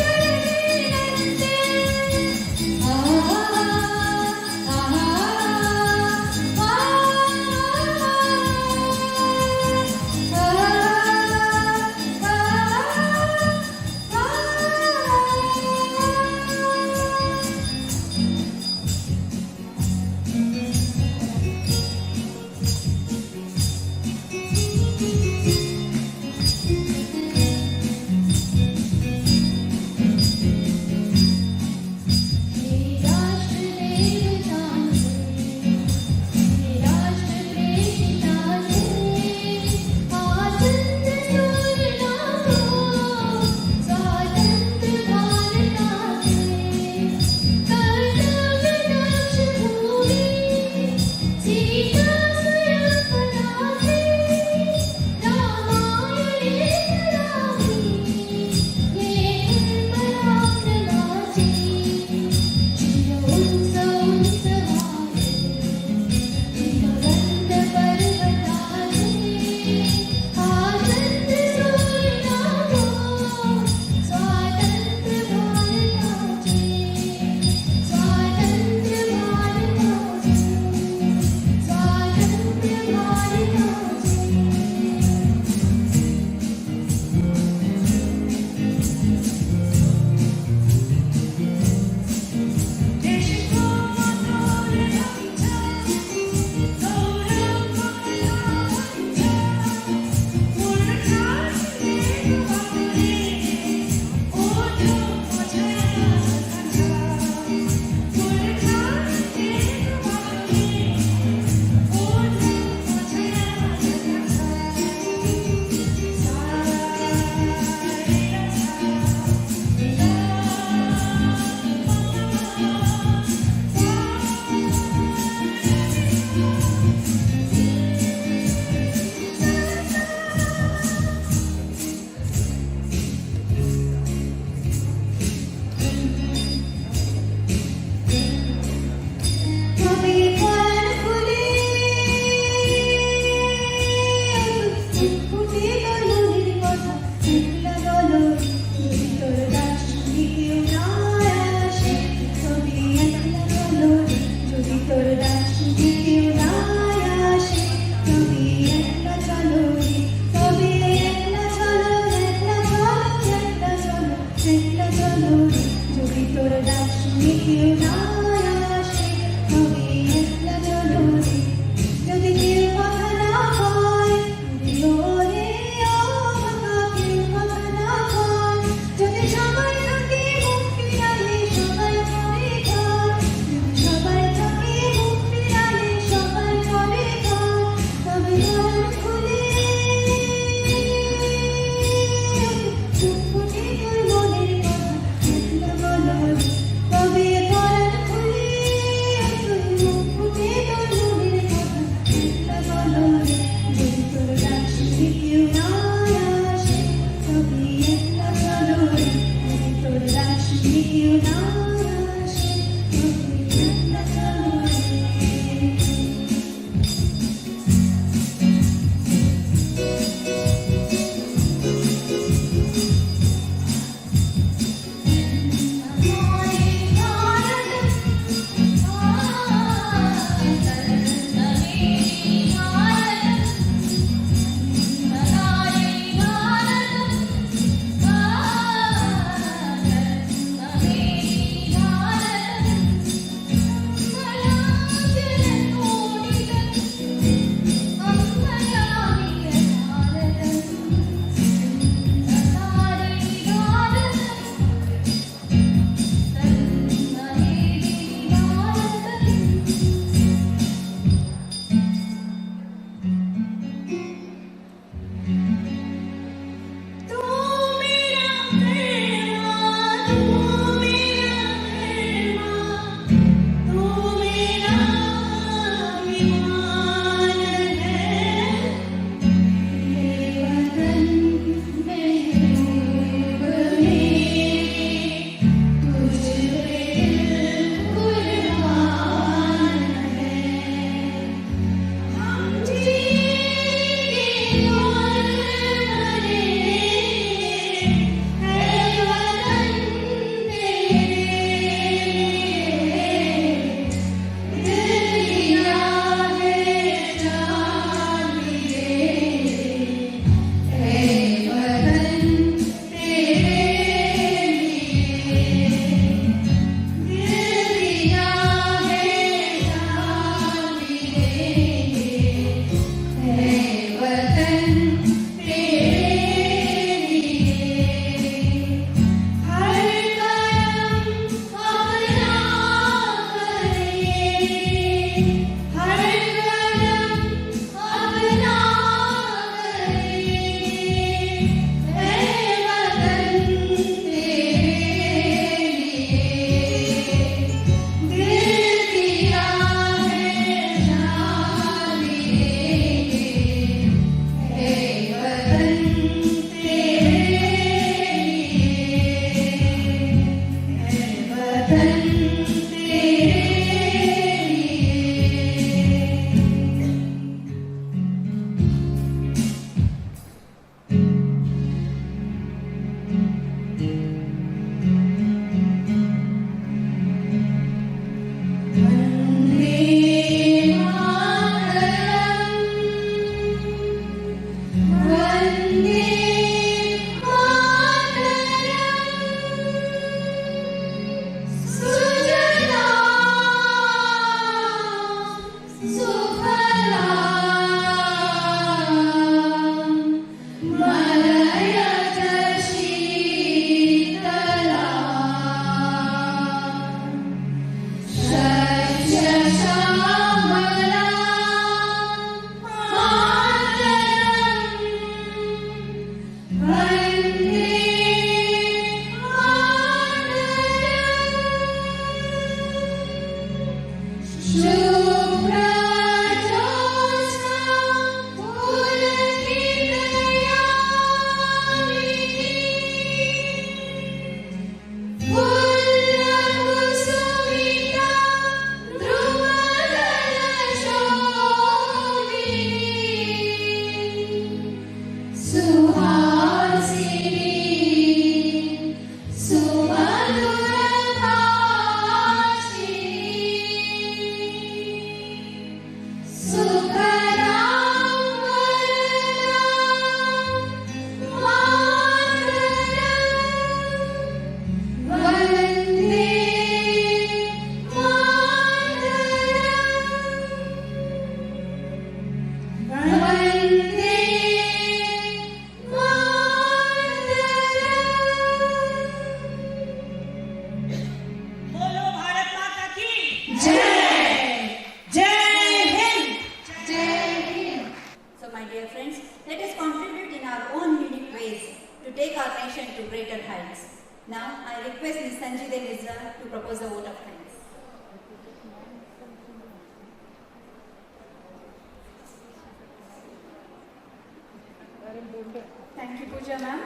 Thank you, Pooja ma'am.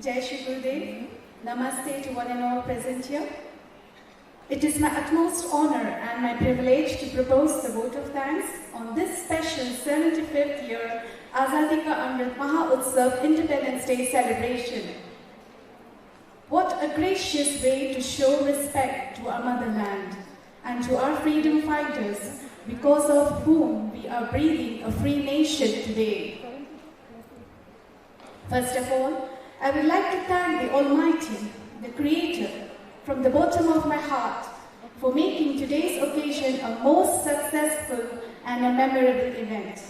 Jai Shri Gurudev. Namaste to one and all present here. It is my utmost honor and my privilege to propose the vote of thanks on this special 75th year Azadi Ka Amrit Mahotsav Independence Day celebration. What a gracious way to show respect to our motherland and to our freedom fighters, because of whom we are breathing a free nation today. First of all, I would like to thank the Almighty, the Creator, from the bottom of my heart for making today's occasion a most successful and a memorable event.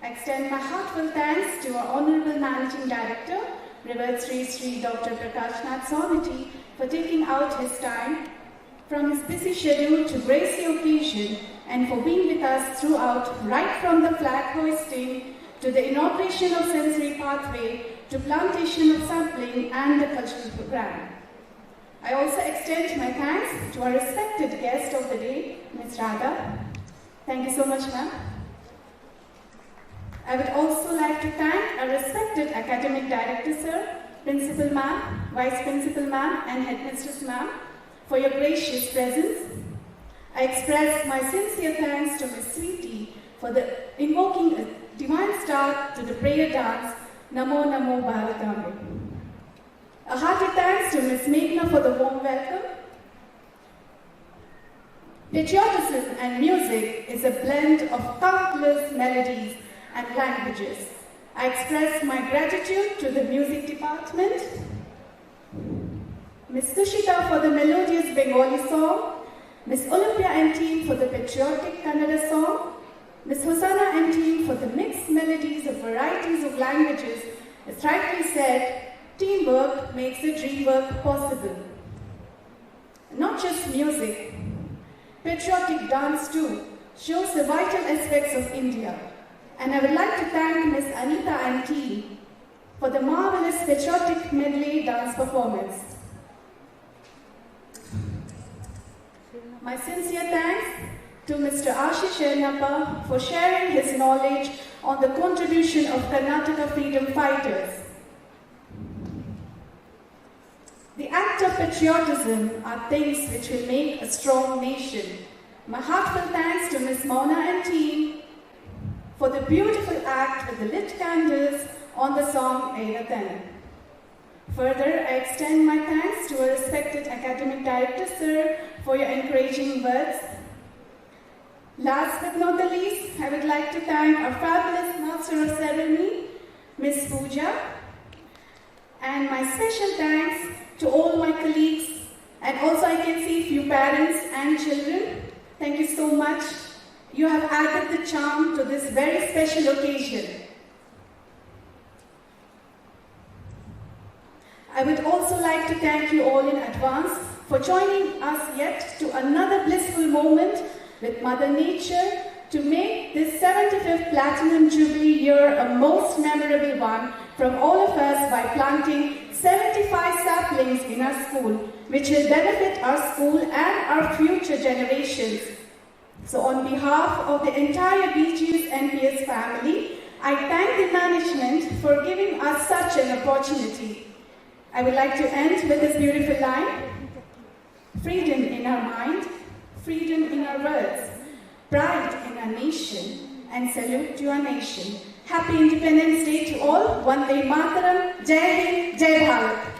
I extend my heartfelt thanks to our Honorable Managing Director, Revered Sri Sri Dr. Prakash Nath Swamiji, for taking out his time from his busy schedule to grace the occasion and for being with us throughout, right from the flag hoisting to the inauguration of sensory pathway to plantation of sapling and the cultural program. I also extend my thanks to our respected guest of the day, Ms. Radha. Thank you so much, ma'am. I would also like to thank our respected academic director, sir, principal ma'am, vice principal ma'am, and headmistress ma'am for your gracious presence. I express my sincere thanks to Ms. Sweetie for invoking a divine start to the prayer dance, Namo Namo Bharatambe. A hearty thanks to Ms. Meghna for the warm welcome. Patriotism and music is a blend of countless melodies and languages. I express my gratitude to the music department, Ms. Sushita for the melodious Bengali song, Ms. Olympia and team for the patriotic Kannada song, Ms. Hosanna and team for the mixed melodies of varieties of languages. As rightly said, teamwork makes the dream work possible. Not just music, patriotic dance too shows the vital aspects of India. And I would like to thank Ms. Anita and team for the marvelous patriotic medley dance performance. My sincere thanks to Mr. Ashish Ennappa for sharing his knowledge on the contribution of Karnataka freedom fighters. The act of patriotism are things which will make a strong nation. My heartfelt thanks to Ms. Mona and team for the beautiful act with the lit candles on the song Eirathan. Further, I extend my thanks to our respected academic director, sir, for your encouraging words. Last but not the least, I would like to thank our fabulous master of ceremony, Ms. Pooja, and my special thanks to all my colleagues, and also I can see few parents and children. Thank you so much. You have added the charm to this very special occasion. I would also like to thank you all in advance for joining us yet to another blissful moment with Mother Nature to make this 75th Platinum Jubilee year a most memorable one from all of us by planting 75 saplings in our school, which will benefit our school and our future generations. So on behalf of the entire BGS NPS family, I thank the management for giving us such an opportunity. I would like to end with this beautiful line: freedom in our mind, freedom in our words, pride in our nation, and salute to our nation. Happy Independence Day to all. Vande Mataram. Jai Hind, Jai Bharat.